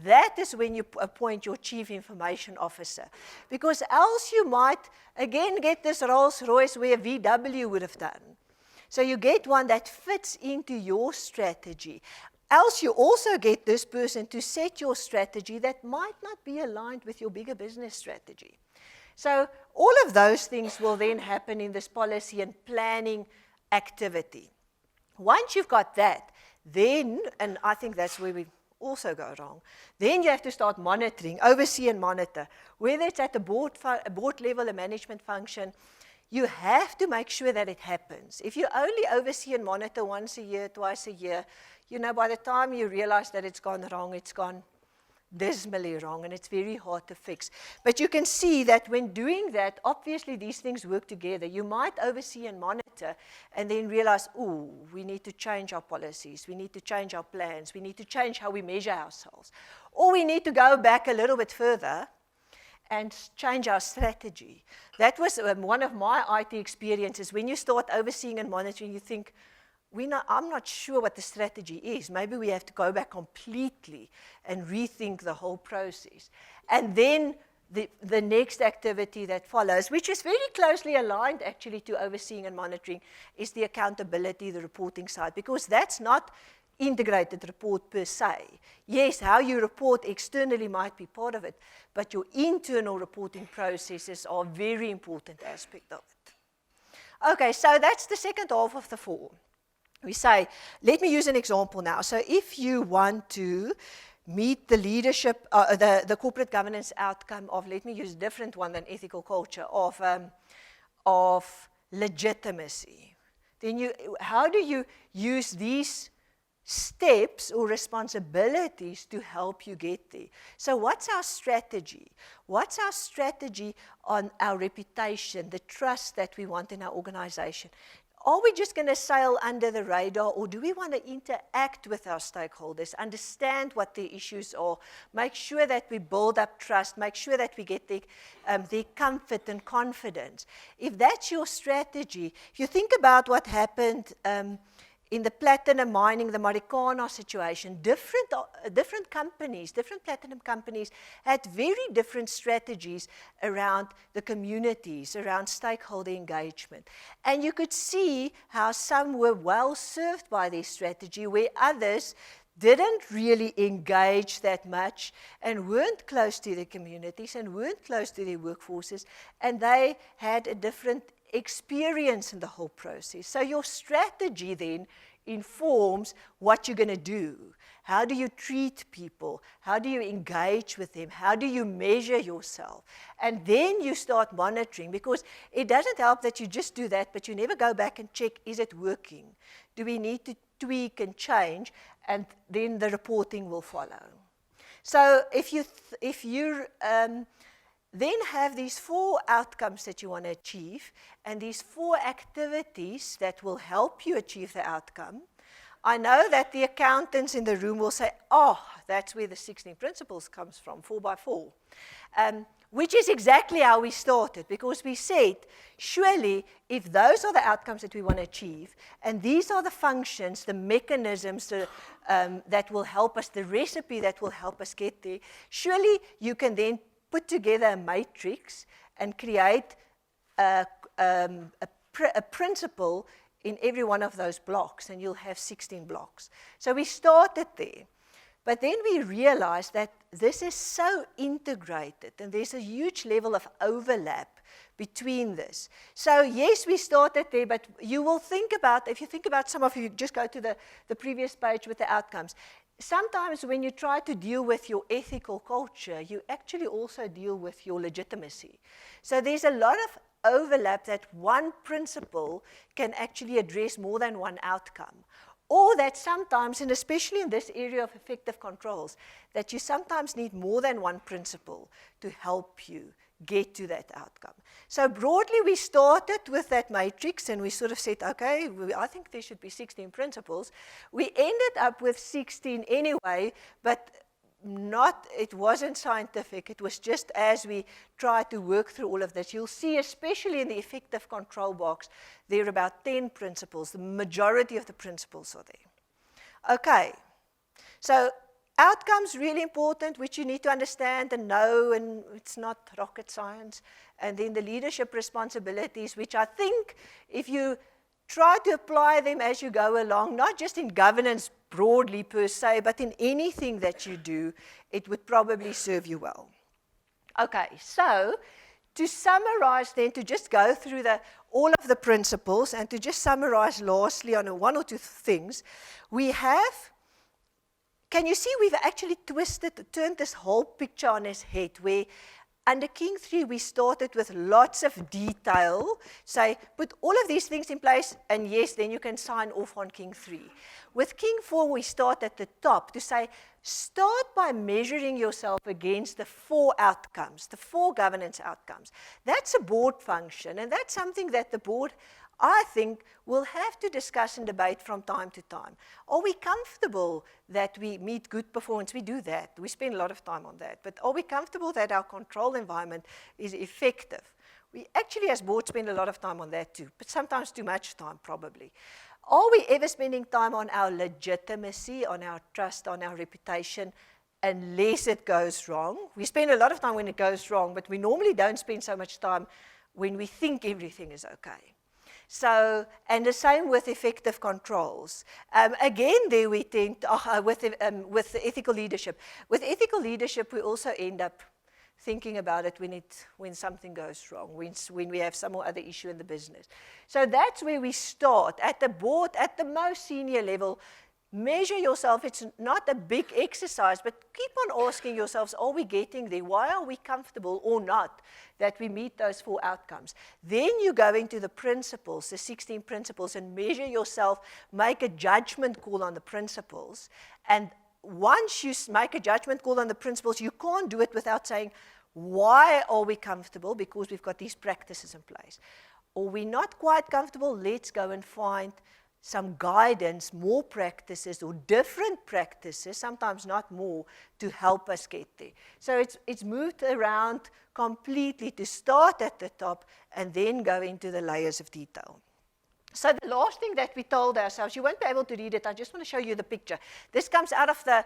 That is when you appoint your chief information officer. Because else you might, again, get this Rolls Royce where VW would have done. So you get one that fits into your strategy. Else you also get this person to set your strategy that might not be aligned with your bigger business strategy. So all of those things will then happen in this policy and planning activity. Once you've got that, then, and I think that's where we also go wrong, then you have to start monitoring, oversee and monitor. Whether it's at the board level, a management function, you have to make sure that it happens. If you only oversee and monitor once a year, twice a year, you know, by the time you realize that it's gone wrong, it's gone dismally wrong, and it's very hard to fix. But you can see that when doing that, obviously these things work together. You might oversee and monitor and then realize, oh, we need to change our policies, we need to change our plans, we need to change how we measure ourselves. Or we need to go back a little bit further and change our strategy. That was one of my IT experiences. When you start overseeing and monitoring, you think, I'm not sure what the strategy is. Maybe we have to go back completely and rethink the whole process. And then the next activity that follows, which is very closely aligned actually to overseeing and monitoring, is the accountability, the reporting side, because that's not integrated report per se. Yes, how you report externally might be part of it, but your internal reporting processes are a very important aspect of it. Okay, so that's the second half of the form. We say, let me use an example now. So if you want to meet the leadership, the corporate governance outcome of, let me use a different one than ethical culture, of legitimacy, then how do you use these steps or responsibilities to help you get there? So what's our strategy? What's our strategy on our reputation, the trust that we want in our organization? Are we just going to sail under the radar, or do we want to interact with our stakeholders, understand what the issues are, make sure that we build up trust, make sure that we get their comfort and confidence? If that's your strategy, if you think about what happened in the platinum mining, the Marikana situation, different companies, different platinum companies had very different strategies around the communities, around stakeholder engagement. And you could see how some were well served by their strategy, where others didn't really engage that much and weren't close to the communities and weren't close to their workforces, and they had a different experience in the whole process. So your strategy then informs what you're going to do. How do you treat people? How do you engage with them? How do you measure yourself? And then you start monitoring, because it doesn't help that you just do that, but you never go back and check, is it working? Do we need to tweak and change? And then the reporting will follow. So if you then have these 4 outcomes that you want to achieve, and these 4 activities that will help you achieve the outcome. I know that the accountants in the room will say, oh, that's where the 16 principles comes from, 4x4. Which is exactly how we started, because we said, surely, if those are the outcomes that we want to achieve, and these are the functions, the mechanisms that will help us, the recipe that will help us get there, surely you can then put together a matrix and create a principle in every one of those blocks, and you'll have 16 blocks. So we started there. But then we realized that this is so integrated, and there's a huge level of overlap between this. So yes, we started there, but you will think about, if you think about some of you, just go to the previous page with the outcomes. sometimes when you try to deal with your ethical culture, you actually also deal with your legitimacy. So there's a lot of overlap that one principle can actually address more than one outcome. Or that sometimes, and especially in this area of effective controls, that you sometimes need more than one principle to help you get to that outcome. So broadly, we started with that matrix and we sort of said, okay, I think there should be 16 principles. We ended up with 16 anyway, but it wasn't scientific. It was just as we tried to work through all of this. You'll see, especially in the effective control box, there are about 10 principles. The majority of the principles are there. Okay, so outcomes really important, which you need to understand and know, and it's not rocket science. And then the leadership responsibilities, which I think if you try to apply them as you go along, not just in governance broadly per se, but in anything that you do, it would probably serve you well. Okay, so to summarize then, to just go through all of the principles and to just summarize lastly on one or two things, we have, can you see we've actually turned this whole picture on its head, where under King 3, we started with lots of detail, say, put all of these things in place, and yes, then you can sign off on King 3. With King 4, we start at the top to say, start by measuring yourself against the 4 outcomes, the 4 governance outcomes. That's a board function, and that's something that the board, I think, will have to discuss and debate from time to time. Are we comfortable that we meet good performance? We do that. We spend a lot of time on that. But are we comfortable that our control environment is effective? We actually, as board, spend a lot of time on that too, but sometimes too much time, probably. Are we ever spending time on our legitimacy, on our trust, on our reputation, unless it goes wrong? We spend a lot of time when it goes wrong, but we normally don't spend so much time when we think everything is okay. So, and the same with effective controls. Again, there we tend to, with the ethical leadership. With ethical leadership, we also end up thinking about it when something goes wrong, when we have some or other issue in the business. So that's where we start, at the board, at the most senior level. Measure yourself. It's not a big exercise, but keep on asking yourselves, are we getting there? Why are we comfortable or not that we meet those 4 outcomes? Then you go into the principles, the 16 principles, and measure yourself, make a judgment call on the principles. And once you make a judgment call on the principles, you can't do it without saying, why are we comfortable? Because we've got these practices in place. Or we're not quite comfortable, let's go and find some guidance, more practices or different practices, sometimes not more, to help us get there. So it's moved around completely to start at the top and then go into the layers of detail. So the last thing that we told ourselves, you won't be able to read it, I just want to show you the picture. This comes out of the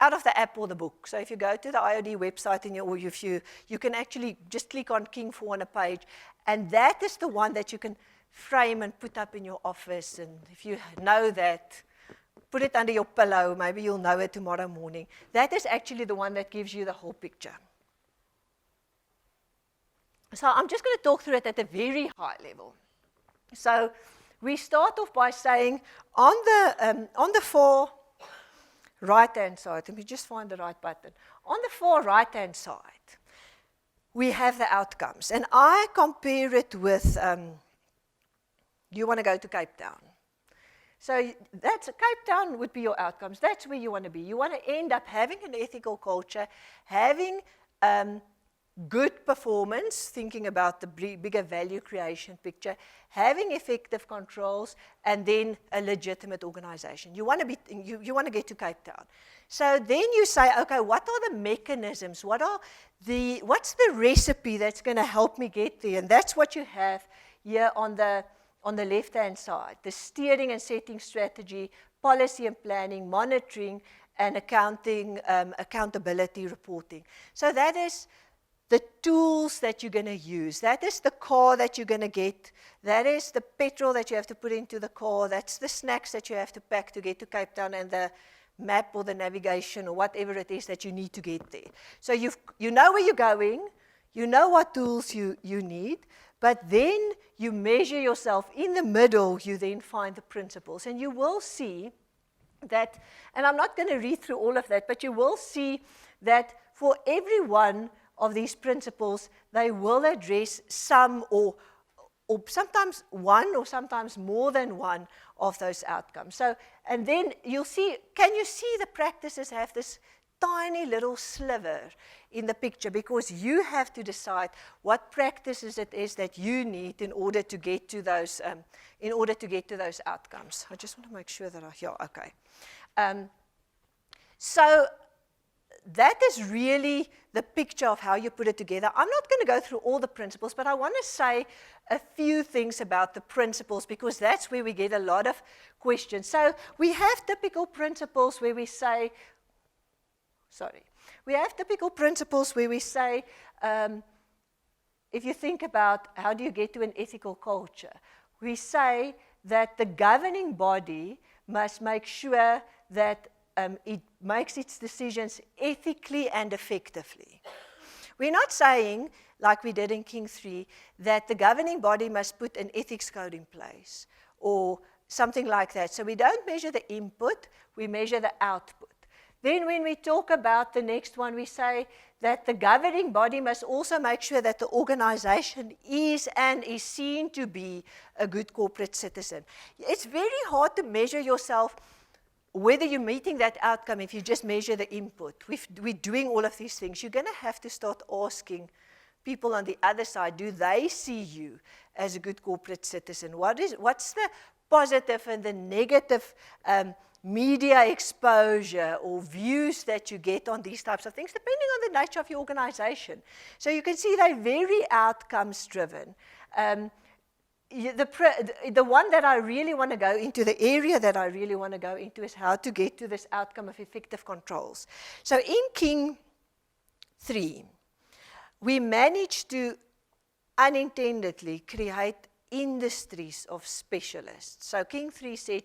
app or the book. So if you go to the IOD website or if you can actually just click on King 4 on a page, and that is the one that you can frame and put up in your office. And if you know that, put it under your pillow. Maybe you'll know it tomorrow morning. That is actually the one that gives you the whole picture. So I'm just going to talk through it at a very high level. So we start off by saying on the far right-hand side, let me just find the right button. On the far right-hand side, we have the outcomes. And I compare it with, you want to go to Cape Town. So Cape Town would be your outcomes. That's where you want to be. You want to end up having an ethical culture, having good performance, thinking about the bigger value creation picture, having effective controls, and then a legitimate organization. You want to get to Cape Town. So then you say, okay, what are the mechanisms? What's the recipe that's going to help me get there? And that's what you have here on the left-hand side, the steering and setting strategy, policy and planning, monitoring, and accountability reporting. So that is the tools that you're going to use. That is the car that you're going to get. That is the petrol that you have to put into the car. That's the snacks that you have to pack to get to Cape Town, and the map or the navigation or whatever it is that you need to get there. So you know where you're going. You know what tools you need. But then you measure yourself. In the middle, you then find the principles. And you will see that, and I'm not going to read through all of that, but you will see that for every one of these principles, they will address some or sometimes one or sometimes more than one of those outcomes. So, and then you'll see, can you see the practices have this tiny little sliver in the picture, because you have to decide what practices it is that you need in order to get to those, outcomes. I just want to make sure that okay. So that is really the picture of how you put it together. I'm not going to go through all the principles, but I want to say a few things about the principles, because that's where we get a lot of questions. So we have typical principles where we say, if you think about how do you get to an ethical culture, we say that the governing body must make sure that it makes its decisions ethically and effectively. We're not saying, like we did in King 3, that the governing body must put an ethics code in place or something like that. So we don't measure the input, we measure the output. Then when we talk about the next one, we say that the governing body must also make sure that the organization is and is seen to be a good corporate citizen. It's very hard to measure yourself whether you're meeting that outcome if you just measure the input. We're doing all of these things. You're going to have to start asking people on the other side, do they see you as a good corporate citizen? What's the positive and the negative media exposure or views that you get on these types of things, depending on the nature of your organization. So you can see they're very outcomes driven. The one that I really want to go into, the area that I really want to go into, is how to get to this outcome of effective controls. So in King 3, we managed to unintendedly create industries of specialists. So King 3 said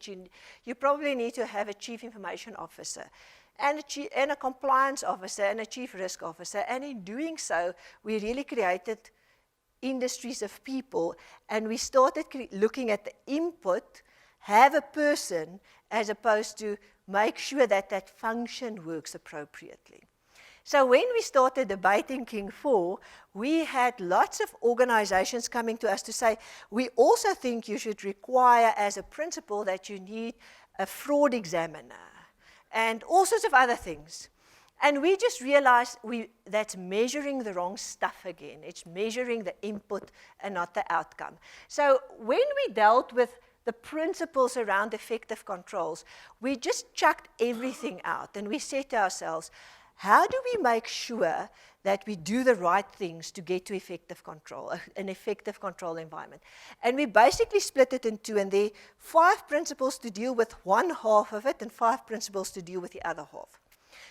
you probably need to have a chief information officer and a compliance officer and a chief risk officer. And in doing so, we really created industries of people, and we started looking at the input, have a person, as opposed to make sure that that function works appropriately. So when we started debating King 4, we had lots of organizations coming to us to say, we also think you should require as a principle that you need a fraud examiner and all sorts of other things. And we just realized that's measuring the wrong stuff again. It's measuring the input and not the outcome. So when we dealt with the principles around effective controls, we just chucked everything out. And we said to ourselves, how do we make sure that we do the right things to get to effective control, an effective control environment? And we basically split it in two, and there are 5 principles to deal with one half of it and 5 principles to deal with the other half.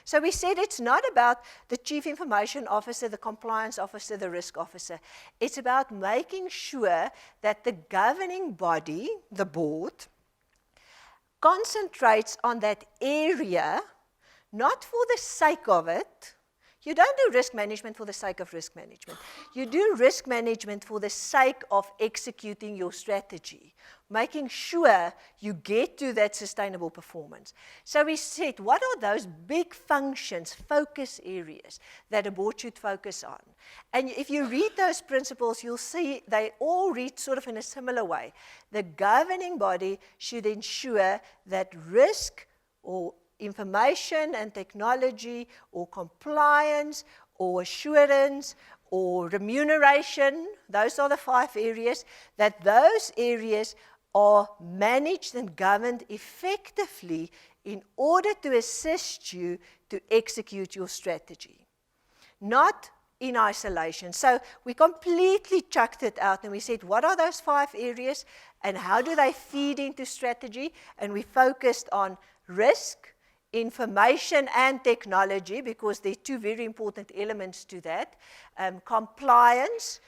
So we said it's not about the chief information officer, the compliance officer, the risk officer. It's about making sure that the governing body, the board, concentrates on that area, not for the sake of it. You don't do risk management for the sake of risk management. You do risk management for the sake of executing your strategy, making sure you get to that sustainable performance. So we said, what are those big functions, focus areas that a board should focus on? And if you read those principles, you'll see they all read sort of in a similar way. The governing body should ensure that risk or information and technology or compliance or assurance or remuneration, those are the 5 areas, that those areas are managed and governed effectively in order to assist you to execute your strategy, not in isolation. So we completely chucked it out and we said, what are those 5 areas and how do they feed into strategy? And we focused on risk, information and technology, because there are 2 very important elements to that, compliance,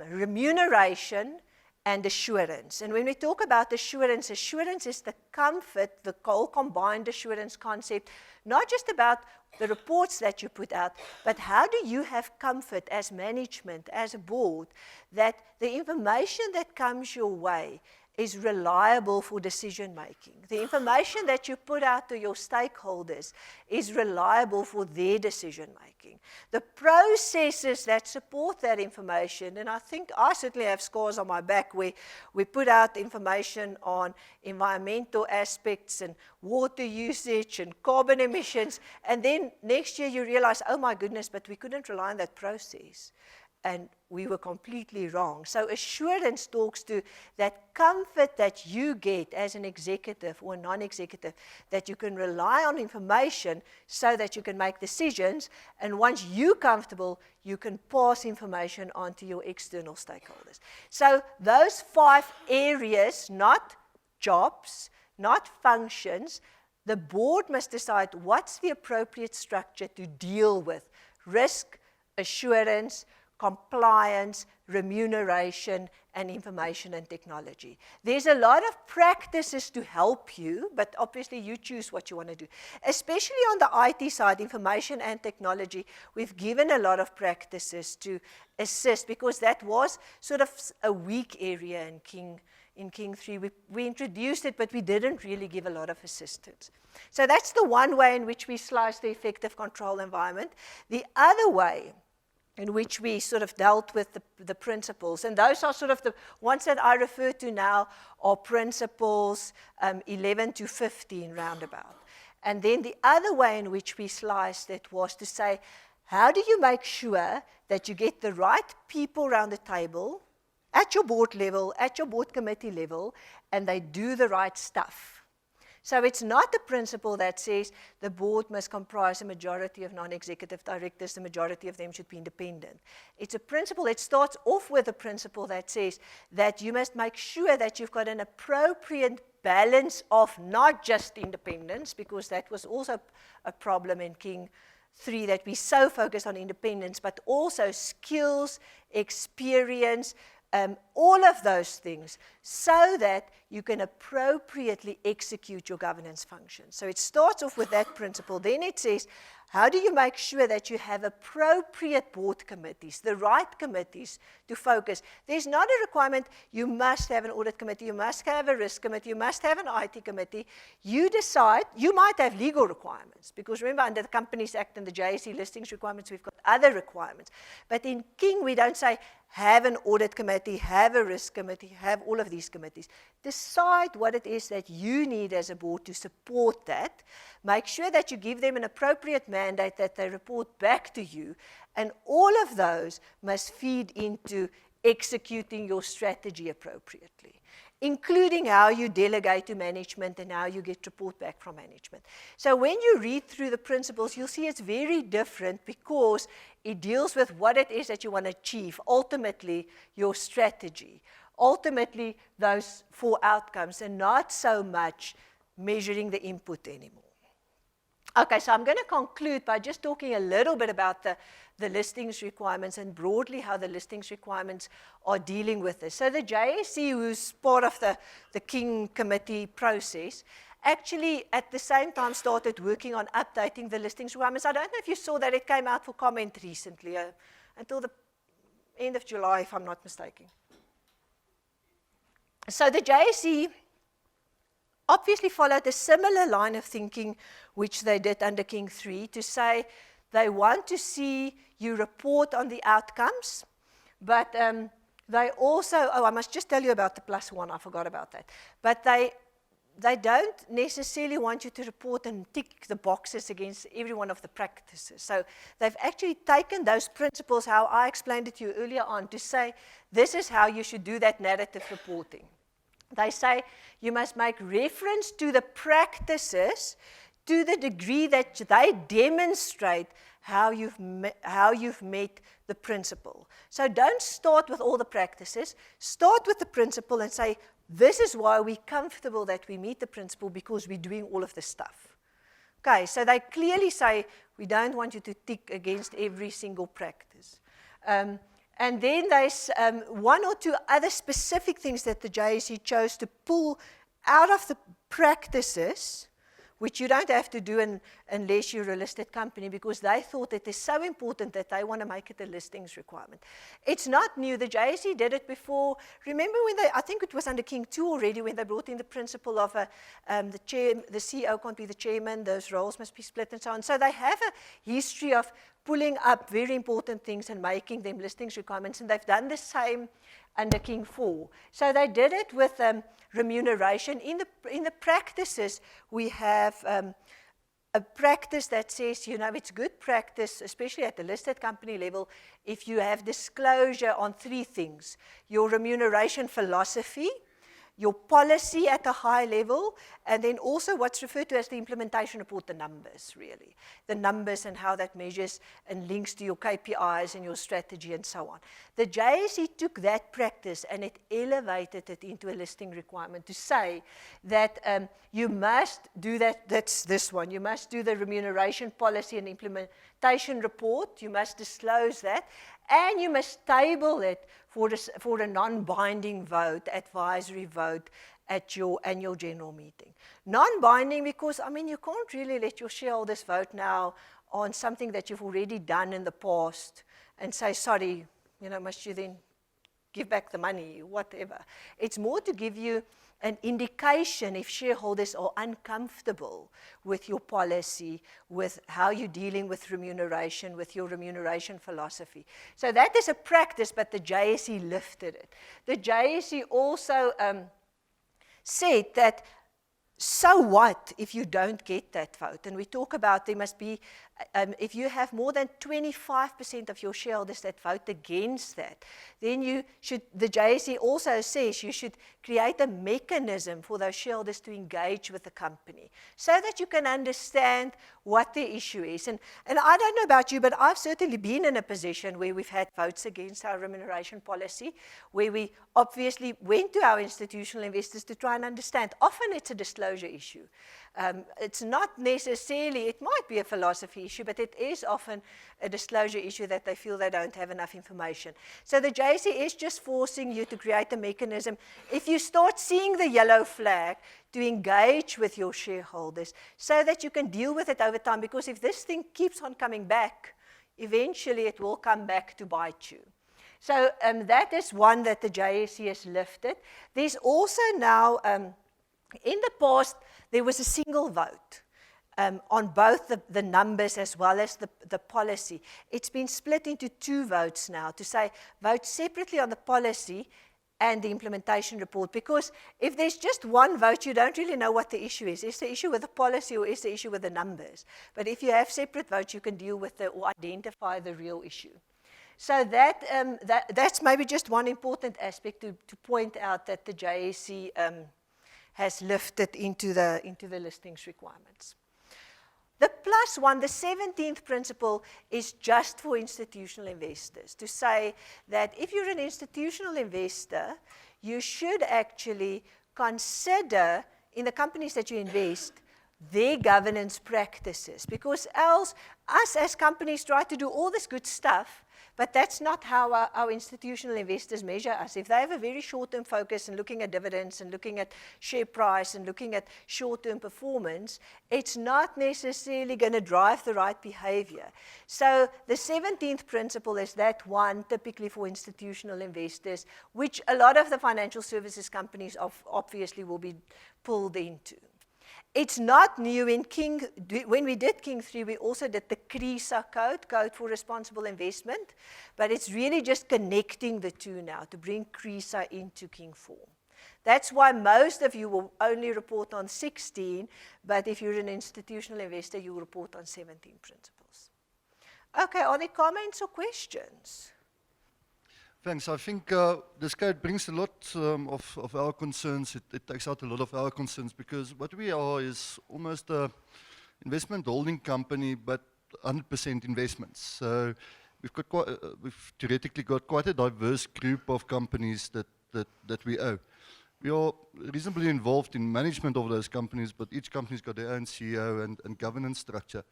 remuneration, and assurance. And when we talk about assurance, assurance is the comfort, the whole combined assurance concept, not just about the reports that you put out, but how do you have comfort as management, as a board, that the information that comes your way is reliable for decision making. The information that you put out to your stakeholders is reliable for their decision making. The processes that support that information, and I think I certainly have scars on my back where we put out information on environmental aspects and water usage and carbon emissions, and then next year you realize, oh my goodness, but we couldn't rely on that process. And we were completely wrong. So assurance talks to that comfort that you get as an executive or a non-executive, that you can rely on information so that you can make decisions, and once you're comfortable, you can pass information on to your external stakeholders. So those 5 areas, not jobs, not functions, the board must decide what's the appropriate structure to deal with risk, assurance, compliance, remuneration, and information and technology. There's a lot of practices to help you, but obviously you choose what you want to do. Especially on the IT side, information and technology, we've given a lot of practices to assist, because that was sort of a weak area in King 3. We introduced it, but we didn't really give a lot of assistance. So that's the one way in which we slice the effective control environment. The other way in which we sort of dealt with the principles. And those are sort of the ones that I refer to now are principles 11 to 15 roundabout. And then the other way in which we sliced it was to say, how do you make sure that you get the right people around the table at your board level, at your board committee level, and they do the right stuff? So it's not the principle that says the board must comprise a majority of non-executive directors, the majority of them should be independent. It's a principle, it starts off with a principle that says that you must make sure that you've got an appropriate balance of not just independence, because that was also a problem in King 3, that we so focused on independence, but also skills, experience, all of those things, so that you can appropriately execute your governance function. So it starts off with that principle. Then it says, how do you make sure that you have appropriate board committees, the right committees to focus? There's not a requirement you must have an audit committee, you must have a risk committee, you must have an IT committee. You decide. You might have legal requirements, because remember, under the Companies Act and the JSE listings requirements, we've got other requirements. But in King, we don't say, have an audit committee, have a risk committee, have all of these committees. Decide what it is that you need as a board to support that. Make sure that you give them an appropriate mandate, that they report back to you. And all of those must feed into executing your strategy appropriately, including how you delegate to management and how you get report back from management. So when you read through the principles, you'll see it's very different, because it deals with what it is that you want to achieve, ultimately your strategy, ultimately those 4 outcomes, and not so much measuring the input anymore. Okay, so I'm going to conclude by just talking a little bit about the listings requirements, and broadly how the listings requirements are dealing with this. So the JSE, who's part of the King Committee process, actually at the same time started working on updating the listings requirements. I don't know if you saw that, it came out for comment recently, until the end of July, if I'm not mistaken. So the JSE obviously followed a similar line of thinking which they did under King 3, to say they want to see you report on the outcomes, but they also, I must just tell you about the +1, I forgot about that. But they don't necessarily want you to report and tick the boxes against every one of the practices. So they've actually taken those principles, how I explained it to you earlier on, to say this is how you should do that narrative reporting. They say you must make reference to the practices to the degree that they demonstrate how you've met the principle. So don't start with all the practices. Start with the principle and say, this is why we're comfortable that we meet the principle, because we're doing all of this stuff. Okay, so they clearly say, we don't want you to tick against every single practice. And then there's 1 or 2 other specific things that the JSE chose to pull out of the practices, which you don't have to do unless you're a listed company, because they thought it is so important that they want to make it a listings requirement. It's not new. The JSE did it before. Remember when I think it was under King 2 already, when they brought in the principle of the CEO can't be the chairman, those roles must be split and so on. So they have a history of pulling up very important things and making them listings requirements, and they've done the same under King 4. So they did it with remuneration. In the practices, we have a practice that says, it's good practice, especially at the listed company level, if you have disclosure on 3 things: your remuneration philosophy, your policy at a high level, and then also what's referred to as the implementation report, the numbers, really. The numbers and how that measures and links to your KPIs and your strategy and so on. The JSE took that practice and it elevated it into a listing requirement to say that you must do that. That's this one. You must do the remuneration policy and implementation report. You must disclose that. And you must table it for a non-binding vote, advisory vote at your annual general meeting. Non-binding because, you can't really let your shareholders vote now on something that you've already done in the past and say, sorry, must you then give back the money, whatever. It's more to give you an indication if shareholders are uncomfortable with your policy, with how you're dealing with remuneration, with your remuneration philosophy. So that is a practice, but the JSE lifted it. The JSE also said that, so what if you don't get that vote? And we talk about there must be, if you have more than 25% of your shareholders that vote against that, then the JSE also says you should create a mechanism for those shareholders to engage with the company so that you can understand what the issue is. And I don't know about you, but I've certainly been in a position where we've had votes against our remuneration policy, where we obviously went to our institutional investors to try and understand. Often it's a disclosure issue. It's not necessarily, it might be a philosophy issue, but it is often a disclosure issue that they feel they don't have enough information. So the JSE is just forcing you to create a mechanism. If you start seeing the yellow flag, to engage with your shareholders so that you can deal with it over time, because if this thing keeps on coming back, eventually it will come back to bite you. So that is one that the JSE has lifted. There's also now, in the past, there was a single vote on both the numbers as well as the policy. It's been split into 2 votes now to say vote separately on the policy and the implementation report, because if there's just one vote, you don't really know what the issue is. Is the issue with the policy or is the issue with the numbers? But if you have separate votes, you can deal with or identify the real issue. So that's maybe just one important aspect to point out that the JSE has lifted into the listings requirements. The plus one, the 17th principle, is just for institutional investors, to say that if you're an institutional investor, you should actually consider, in the companies that you invest, their governance practices, because else us as companies try to do all this good stuff, but that's not how our institutional investors measure us. If they have a very short-term focus and looking at dividends and looking at share price and looking at short-term performance, it's not necessarily going to drive the right behavior. So the 17th principle is that one, typically for institutional investors, which a lot of the financial services companies obviously will be pulled into. It's not new. When we did King 3, we also did the CRISA Code for Responsible Investment, but it's really just connecting the two now to bring CRISA into King 4. That's why most of you will only report on 16, but if you're an institutional investor, you will report on 17 principles. Okay, are there comments or questions? Thanks. I think this code brings a lot of our concerns. It takes out a lot of our concerns, because what we are is almost an investment holding company, but 100% investments. So we've theoretically got quite a diverse group of companies that we own. We are reasonably involved in management of those companies, but each company's got their own CEO and governance structure.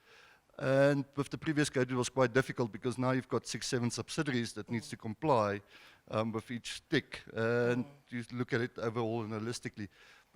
And with the previous code, it was quite difficult, because now you've got 6, 7 subsidiaries that needs to comply with each tick, and you look at it overall and holistically.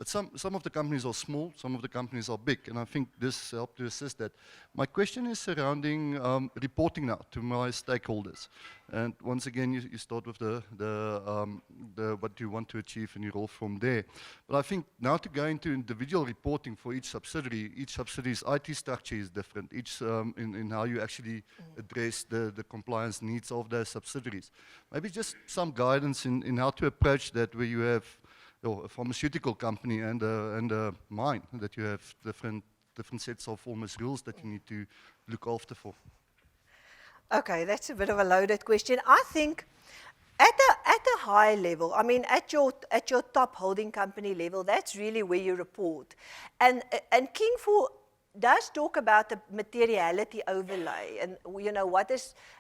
But some of the companies are small, some of the companies are big, and I think this helped to assist that. My question is surrounding reporting now to my stakeholders. And once again, you start with the what you want to achieve and you roll from there. But I think now to go into individual reporting for each subsidiary's IT structure is different, in how you actually address the compliance needs of those subsidiaries. Maybe just some guidance in how to approach that, where you have a pharmaceutical company and a mine, that you have different sets of almost rules that you need to look after for. Okay, that's a bit of a loaded question. I think at a high level, I mean, at your top holding company level, that's really where you report. And King 4 does talk about the materiality overlay and, you know,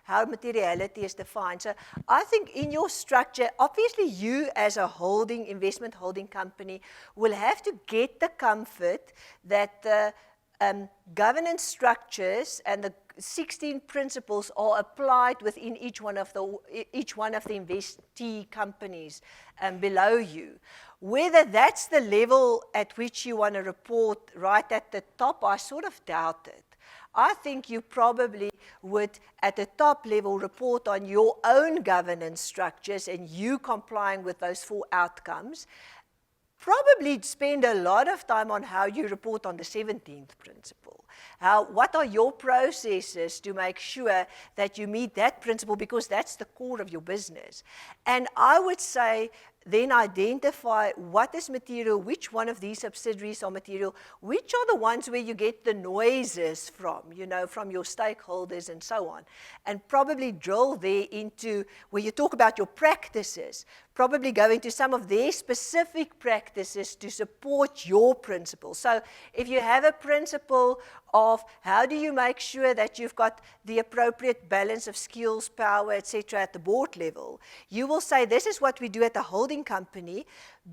how materiality is defined. So I think in your structure, obviously you as a investment holding company will have to get the comfort that the governance structures and the 16 principles are applied within each one of the investee companies below you. Whether that's the level at which you want to report right at the top, I sort of doubt it. I think you probably would, at the top level, report on your own governance structures and you complying with those 4 outcomes. Probably spend a lot of time on how you report on the 17th principle. What are your processes to make sure that you meet that principle, because that's the core of your business. And I would say then identify what is material, which one of these subsidiaries are material, which are the ones where you get the noises from, you know, from your stakeholders and so on. And probably drill there into where you talk about your practices, probably go into some of their specific practices to support your principle. So if you have a principle of how do you make sure that you've got the appropriate balance of skills, power, etc. at the board level, you will say this is what we do at the holding company,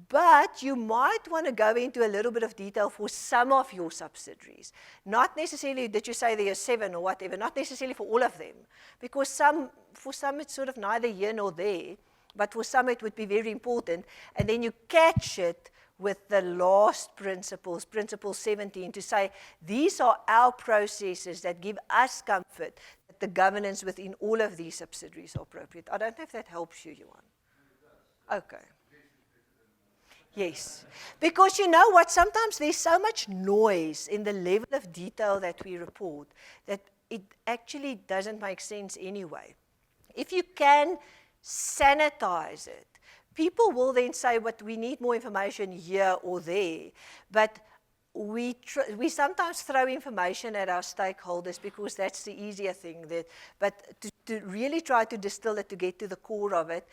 but you might want to go into a little bit of detail for some of your subsidiaries. Not necessarily that you say there are 7 or whatever, not necessarily for all of them, because for some it's sort of neither here nor there, but for some it would be very important, and then you catch it with the last principles, principle 17, to say these are our processes that give us comfort that the governance within all of these subsidiaries are appropriate. I don't know if that helps you, Johan. Okay. Yes, because you know what, sometimes there's so much noise in the level of detail that we report that it actually doesn't make sense anyway. If you can sanitize it, people will then say, but we need more information here or there. But we sometimes throw information at our stakeholders because that's the easier thing. But to really try to distill it to get to the core of it,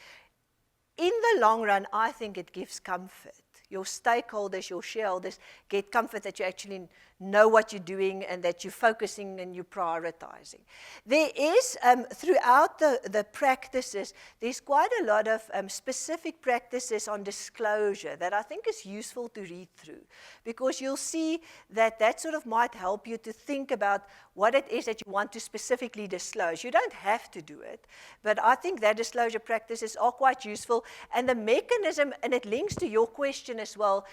in the long run, I think it gives comfort. Your stakeholders, your shareholders get comfort that you actually know what you're doing and that you're focusing and you're prioritizing. There is, throughout the practices, there's quite a lot of specific practices on disclosure that I think is useful to read through, because you'll see that sort of might help you to think about what it is that you want to specifically disclose. You don't have to do it, but I think that disclosure practices are quite useful. And the mechanism, and it links to your question as well,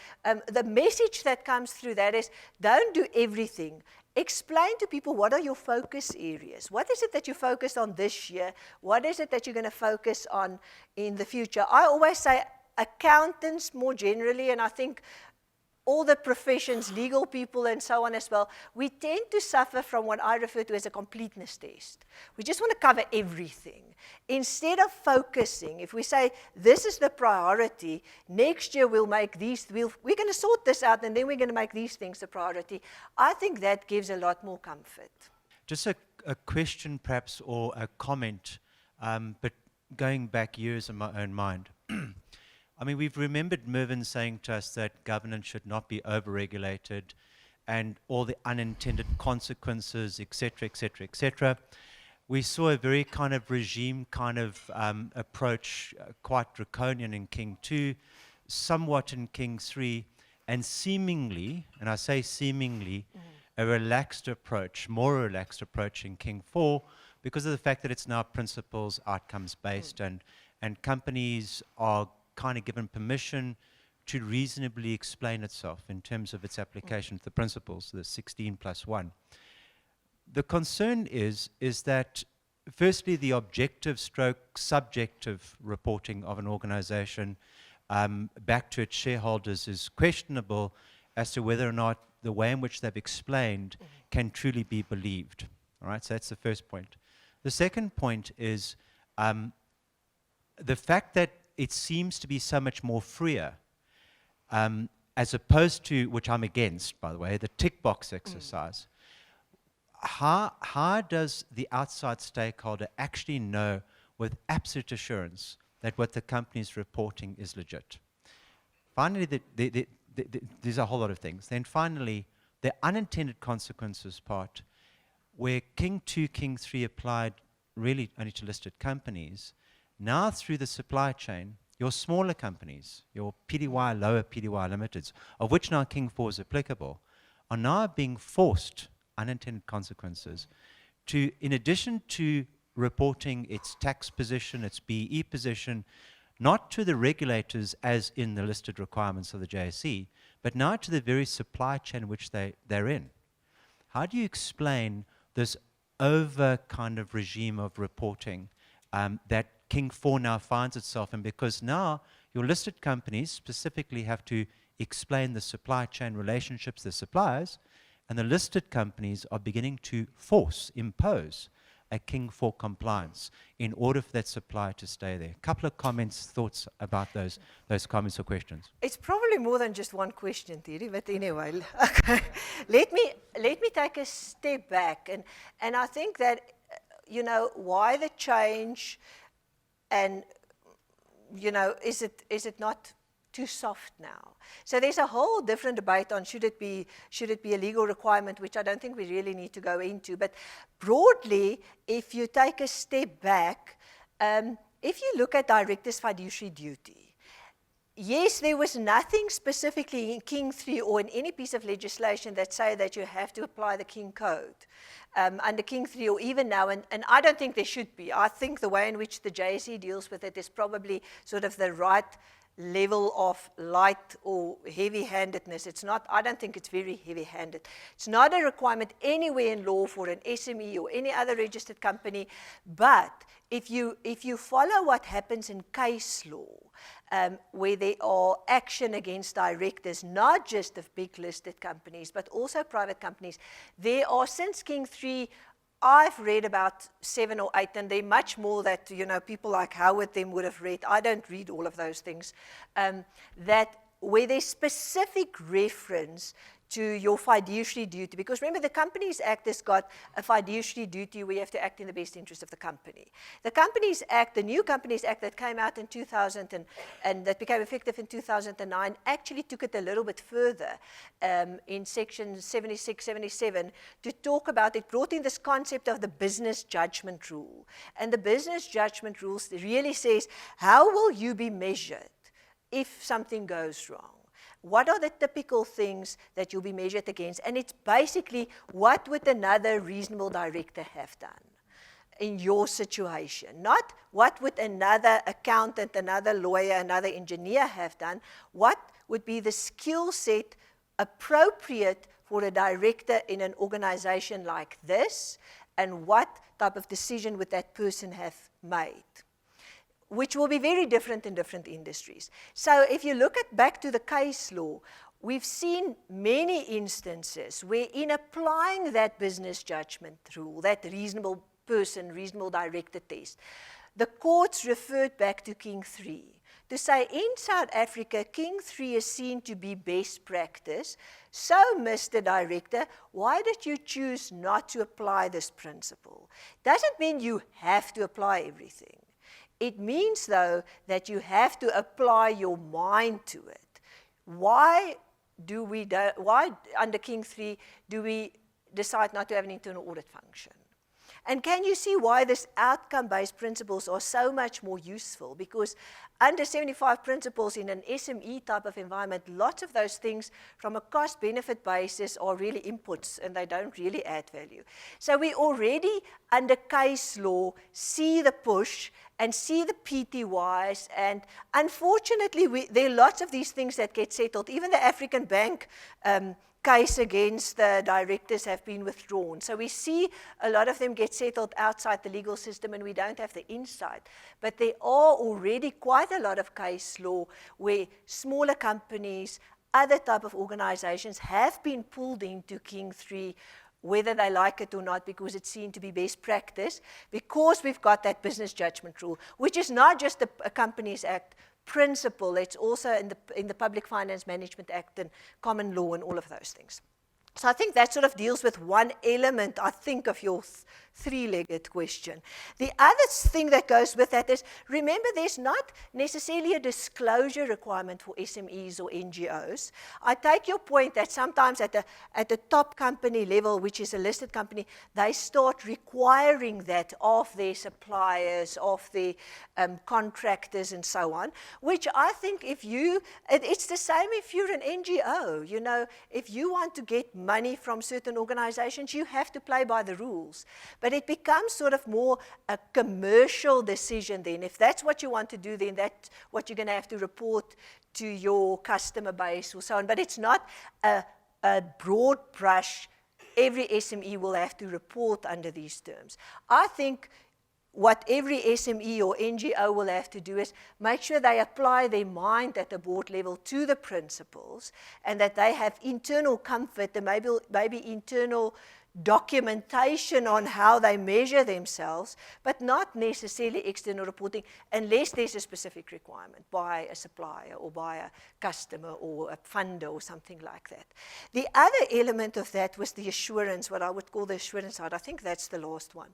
the message that comes through that is, don't do everything. Explain to people what are your focus areas. What is it that you focused on this year? What is it that you're going to focus on in the future? I always say accountants more generally, and I think all the professions, legal people and so on as well, we tend to suffer from what I refer to as a completeness test. We just want to cover everything. Instead of focusing, if we say, this is the priority, next year we'll make these, we're going to sort this out and then we're going to make these things the priority, I think that gives a lot more comfort. Just a question perhaps, or a comment, but going back years in my own mind. I mean, we've remembered Mervyn saying to us that governance should not be over-regulated and all the unintended consequences, et cetera, et cetera, et cetera. We saw a very kind of regime kind of approach, quite draconian in King 2, somewhat in King 3, and seemingly, and I say seemingly, a relaxed approach, more relaxed approach in King 4, because of the fact that it's now principles, outcomes-based, and companies are kind of given permission to reasonably explain itself in terms of its application to the principles, the 16+1. The concern is that firstly, the objective stroke subjective reporting of an organization back to its shareholders is questionable as to whether or not the way in which they've explained can truly be believed. All right, so that's the first point. The second point is the fact that it seems to be so much more freer, as opposed to, which I'm against, by the way, the tick box exercise. How does the outside stakeholder actually know with absolute assurance that what the company is reporting is legit? Finally, there's a whole lot of things. Then finally, the unintended consequences part, where King 2, King 3 applied really only to listed companies, now through the supply chain, your smaller companies, your PDY, lower PDY limiteds, of which now King 4 is applicable, are now being forced, unintended consequences, to, in addition to reporting its tax position, its BE position, not to the regulators as in the listed requirements of the JSE, but now to the very supply chain which they're in. How do you explain this over kind of regime of reporting that King 4 now finds itself in? Because now your listed companies specifically have to explain the supply chain relationships, the suppliers, and the listed companies are beginning to impose a King 4 compliance in order for that supply to stay there. A couple of comments, thoughts about those comments or questions. It's probably more than just one question, Thierry, but anyway, okay. Let me take a step back, and I think that, you know, why the change, and, you know, is it not too soft now? So there's a whole different debate on should it be a legal requirement, which I don't think we really need to go into. But broadly, if you take a step back, if you look at directors' fiduciary duty, yes, there was nothing specifically in King 3 or in any piece of legislation that say that you have to apply the King Code under King 3 or even now, and I don't think there should be. I think the way in which the JSE deals with it is probably sort of the right level of light or heavy-handedness. It's not, I don't think it's very heavy-handed. It's not a requirement anywhere in law for an SME or any other registered company, but if you follow what happens in case law, where there are action against directors, not just of big listed companies, but also private companies, there are, since King 3, I've read about 7 or 8, and there are much more that, you know, people like Howard them would have read. I don't read all of those things. That where there's specific reference to your fiduciary duty, because remember the Companies Act has got a fiduciary duty where you have to act in the best interest of the company. The Companies Act, the new Companies Act that came out in 2000 and that became effective in 2009, actually took it a little bit further in section 76, 77 to talk about, it brought in this concept of the business judgment rule. And the business judgment rules really says, how will you be measured if something goes wrong? What are the typical things that you'll be measured against? And it's basically, what would another reasonable director have done in your situation? Not what would another accountant, another lawyer, another engineer have done. What would be the skill set appropriate for a director in an organization like this? And what type of decision would that person have made? Which will be very different in different industries. So if you look back to the case law, we've seen many instances where in applying that business judgment rule, that reasonable person, reasonable director test, the courts referred back to King 3 to say in South Africa, King 3 is seen to be best practice. So, Mr. Director, why did you choose not to apply this principle? Doesn't mean you have to apply everything. It means, though, that you have to apply your mind to it. Why under King 3 do we decide not to have an internal audit function? And can you see why these outcome-based principles are so much more useful? Because under 75 principles in an SME type of environment, lots of those things from a cost-benefit basis are really inputs and they don't really add value. So we already, under case law, see the push and see the PTYs, and unfortunately there are lots of these things that get settled. Even the African Bank case against the directors have been withdrawn. So we see a lot of them get settled outside the legal system and we don't have the insight. But there are already quite a lot of case law where smaller companies, other type of organizations have been pulled into King 3, whether they like it or not, because it's seen to be best practice, because we've got that business judgment rule, which is not just a Companies Act principle, it's also in the Public Finance Management Act and common law and all of those things. So I think that sort of deals with one element, I think, of your three-legged question. The other thing that goes with that is, remember, there's not necessarily a disclosure requirement for SMEs or NGOs. I take your point that sometimes at the top company level, which is a listed company, they start requiring that of their suppliers, of their contractors and so on, which I think it's the same if you're an NGO. You know, if you want to get money from certain organizations, you have to play by the rules. But it becomes sort of more a commercial decision then. If that's what you want to do, then that's what you're going to have to report to your customer base or so on. But it's not a broad brush, every SME will have to report under these terms. I think what every SME or NGO will have to do is make sure they apply their mind at the board level to the principles and that they have internal comfort and maybe internal documentation on how they measure themselves, but not necessarily external reporting unless there's a specific requirement by a supplier or by a customer or a funder or something like that. The other element of that was the assurance, what I would call the assurance side. I think that's the last one.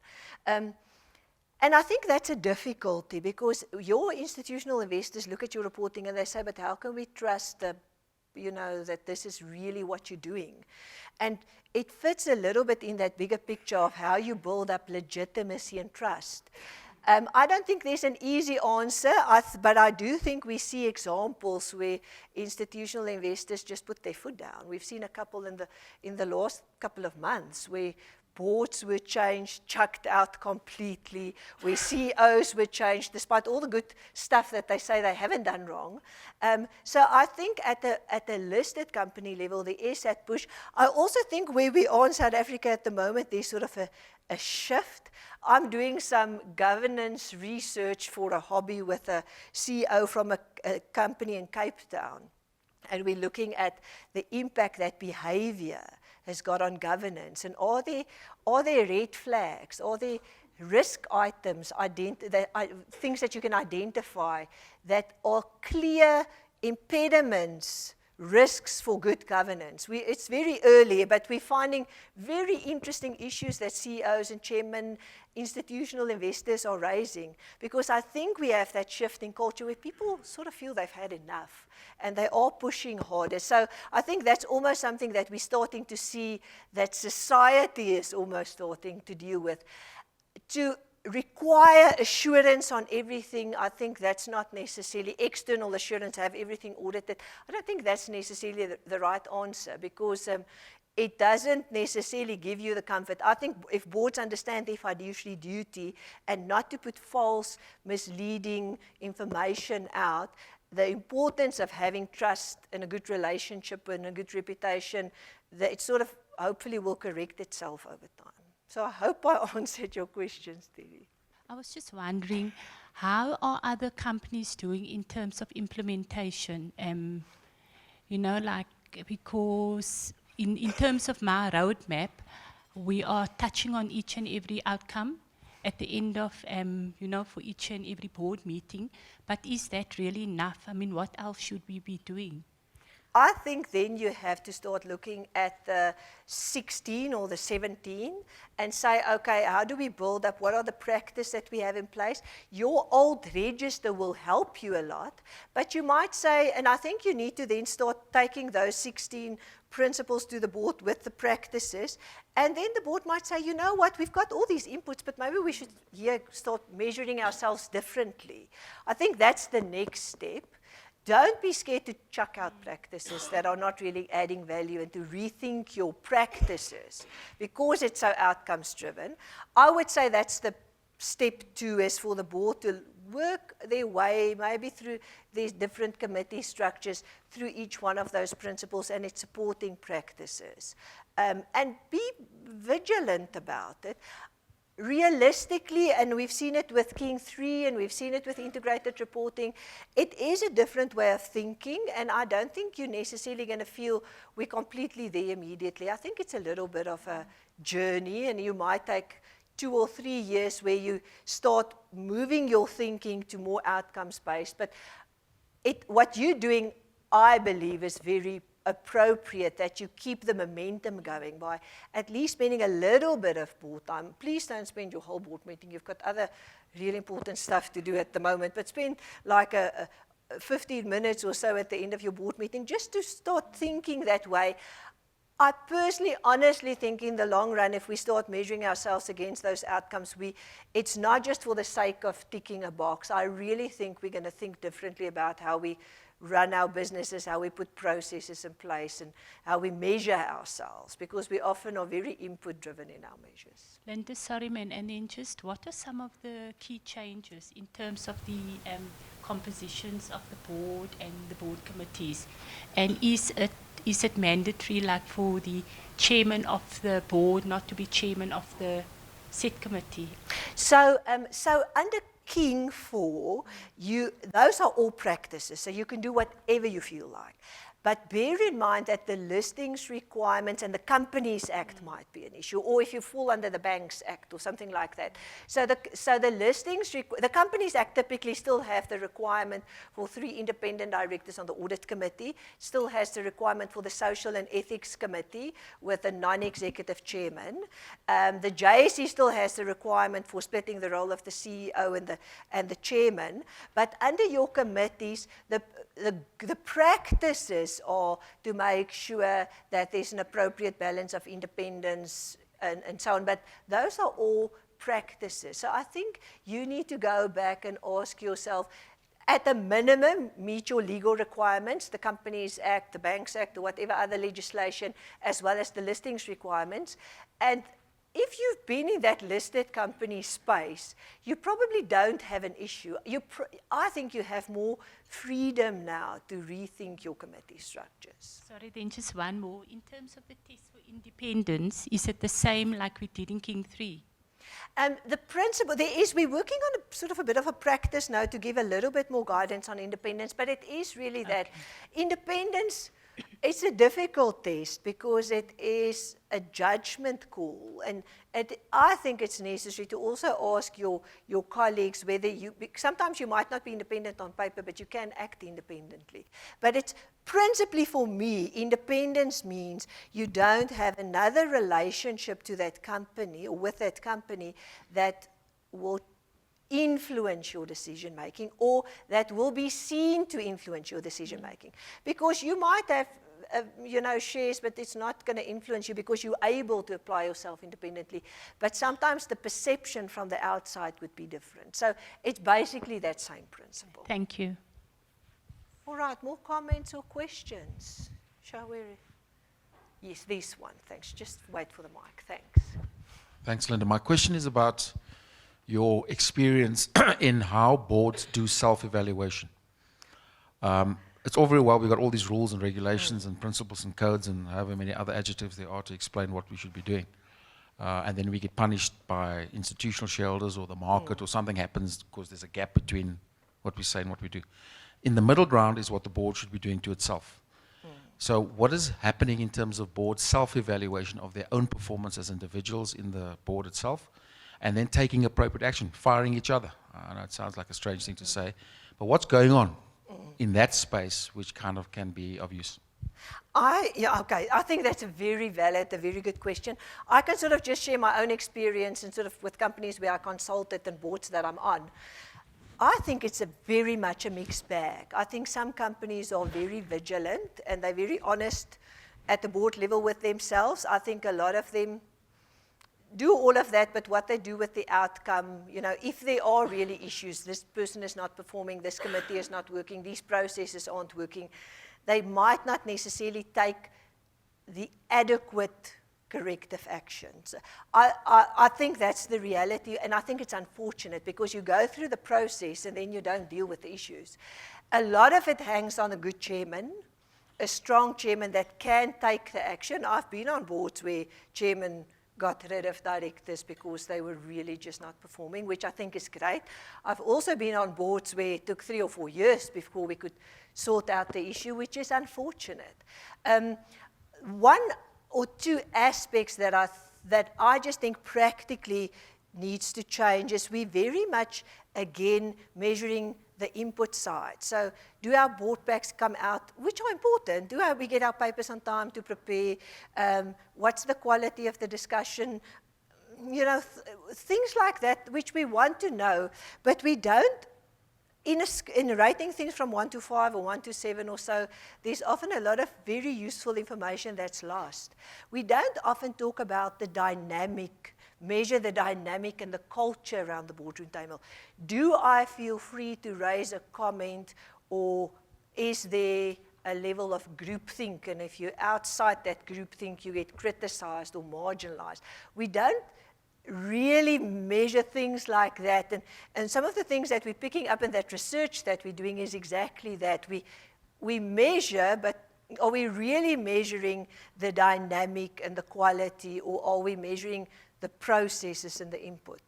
And I think that's a difficulty because your institutional investors look at your reporting and they say, but how can we trust that this is really what you're doing? And it fits a little bit in that bigger picture of how you build up legitimacy and trust. I don't think there's an easy answer, but I do think we see examples where institutional investors just put their foot down. We've seen a couple in the last couple of months where boards were changed, chucked out completely, where CEOs were changed, despite all the good stuff that they say they haven't done wrong. So I think at the listed company level, there is that push. I also think where we are in South Africa at the moment, there's sort of a shift. I'm doing some governance research for a hobby with a CEO from a company in Cape Town. And we're looking at the impact that behavior has got on governance, and are there red flags, are there risk items, things that you can identify that are clear impediments, risks for good governance. It's very early, but we're finding very interesting issues that CEOs and chairmen, institutional investors are raising, because I think we have that shift in culture where people sort of feel they've had enough and they are pushing harder. So I think that's almost something that we're starting to see that society is almost starting to deal with. To require assurance on everything, I think that's not necessarily external assurance, have everything audited. I don't think that's necessarily the right answer, because it doesn't necessarily give you the comfort. I think if boards understand their fiduciary duty and not to put false, misleading information out, the importance of having trust and a good relationship and a good reputation, that it sort of hopefully will correct itself over time. So I hope I answered your questions, Stevie. I was just wondering, how are other companies doing in terms of implementation? Because in terms of my roadmap, we are touching on each and every outcome at the end of, for each and every board meeting. But is that really enough? I mean, what else should we be doing? I think then you have to start looking at the 16 or the 17 and say, okay, how do we build up? What are the practices that we have in place? Your old register will help you a lot, but you might say, and I think you need to then start taking those 16 principles to the board with the practices, and then the board might say, you know what, we've got all these inputs, but maybe we should here start measuring ourselves differently. I think that's the next step. Don't be scared to chuck out practices that are not really adding value and to rethink your practices because it's so outcomes driven. I would say that's the step 2 is for the board to work their way, maybe through these different committee structures, through each one of those principles and its supporting practices. And be vigilant about it. Realistically, and we've seen it with King 3 and we've seen it with integrated reporting, it is a different way of thinking, and I don't think you're necessarily going to feel we're completely there immediately. I think it's a little bit of a journey, and you might take 2 or 3 years where you start moving your thinking to more outcomes-based. But what you're doing, I believe, is very appropriate, that you keep the momentum going by at least spending a little bit of board time. Please don't spend your whole board meeting. You've got other really important stuff to do at the moment, but spend like 15 minutes or so at the end of your board meeting just to start thinking that way. I personally, honestly think in the long run, if we start measuring ourselves against those outcomes, it's not just for the sake of ticking a box. I really think we're going to think differently about how we run our businesses, how we put processes in place, and how we measure ourselves, because we often are very input-driven in our measures. Linda, sorry, man, and then just what are some of the key changes in terms of the compositions of the board and the board committees? And is it mandatory, like for the chairman of the board not to be chairman of the set committee? So under King 4, those are all practices, so you can do whatever you feel like. But bear in mind that the listings requirements and the Companies Act might be an issue, or if you fall under the Banks Act or something like that. So the listings, the Companies Act typically still have the requirement for 3 independent directors on the audit committee, still has the requirement for the social and ethics committee with a non-executive chairman. The JSE still has the requirement for splitting the role of the CEO and the chairman. But under your committees, the practices are to make sure that there's an appropriate balance of independence and so on. But those are all practices. So I think you need to go back and ask yourself, at a minimum, meet your legal requirements, the Companies Act, the Banks Act, or whatever other legislation, as well as the listings requirements. And if you've been in that listed company space, you probably don't have an issue. I think you have more freedom now to rethink your committee structures. Sorry, then just one more. In terms of the test for independence, is it the same like we did in King 3? The principle, we're working on a bit of a practice now to give a little bit more guidance on independence, but it is really that independence, it's a difficult test because it is a judgment call, and I think it's necessary to also ask your colleagues whether sometimes you might not be independent on paper, but you can act independently. But it's principally, for me, independence means you don't have another relationship to that company or with that company that will influence your decision making, or that will be seen to influence your decision making. Because you might have shares, but it's not going to influence you because you're able to apply yourself independently. But sometimes the perception from the outside would be different. So it's basically that same principle. Thank you. All right, more comments or questions? Shall we? Yes, this one, thanks. Just wait for the mic, thanks. Thanks, Linda. My question is about your experience in how boards do self-evaluation. It's all very well, we've got all these rules and regulations and principles and codes and however many other adjectives there are to explain what we should be doing. And then we get punished by institutional shareholders or the market or something happens because there's a gap between what we say and what we do. In the middle ground is what the board should be doing to itself. So what is happening in terms of board self-evaluation of their own performance as individuals in the board itself, and then taking appropriate action, firing each other? I know it sounds like a strange thing to say, but what's going on in that space which kind of can be of use? I think that's a very valid, a very good question. I can sort of just share my own experience and sort of with companies where I consulted and boards that I'm on. I think it's very much a mixed bag. I think some companies are very vigilant and they're very honest at the board level with themselves. I think a lot of them do all of that, but what they do with the outcome, you know, if there are really issues, this person is not performing, this committee is not working, these processes aren't working, they might not necessarily take the adequate corrective actions. I think that's the reality, and I think it's unfortunate because you go through the process and then you don't deal with the issues. A lot of it hangs on a good chairman, a strong chairman that can take the action. I've been on boards where chairman got rid of directors because they were really just not performing, which I think is great. I've also been on boards where it took 3 or 4 years before we could sort out the issue, which is unfortunate. One or two aspects that I just think practically needs to change is we very much, again, measuring the input side. So do our board packs come out, which are important? Do we get our papers on time to prepare? What's the quality of the discussion? You know, things like that, which we want to know, but we don't. In rating things from 1 to 5 or 1 to 7 or so, there's often a lot of very useful information that's lost. We don't often talk about the dynamic, measure the dynamic and the culture around the boardroom table. Do I feel free to raise a comment, or is there a level of groupthink? And if you're outside that groupthink, you get criticized or marginalized. We don't really measure things like that. And some of the things that we're picking up in that research that we're doing is exactly that. We measure, but are we really measuring the dynamic and the quality, or are we measuring the processes and the input?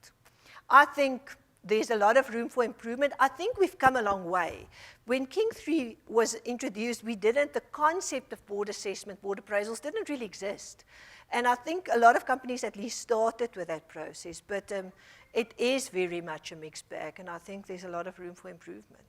I think there's a lot of room for improvement. I think we've come a long way. When King 3 was introduced, the concept of board assessment, board appraisals didn't really exist. And I think a lot of companies at least started with that process, but it is very much a mixed bag, and I think there's a lot of room for improvement.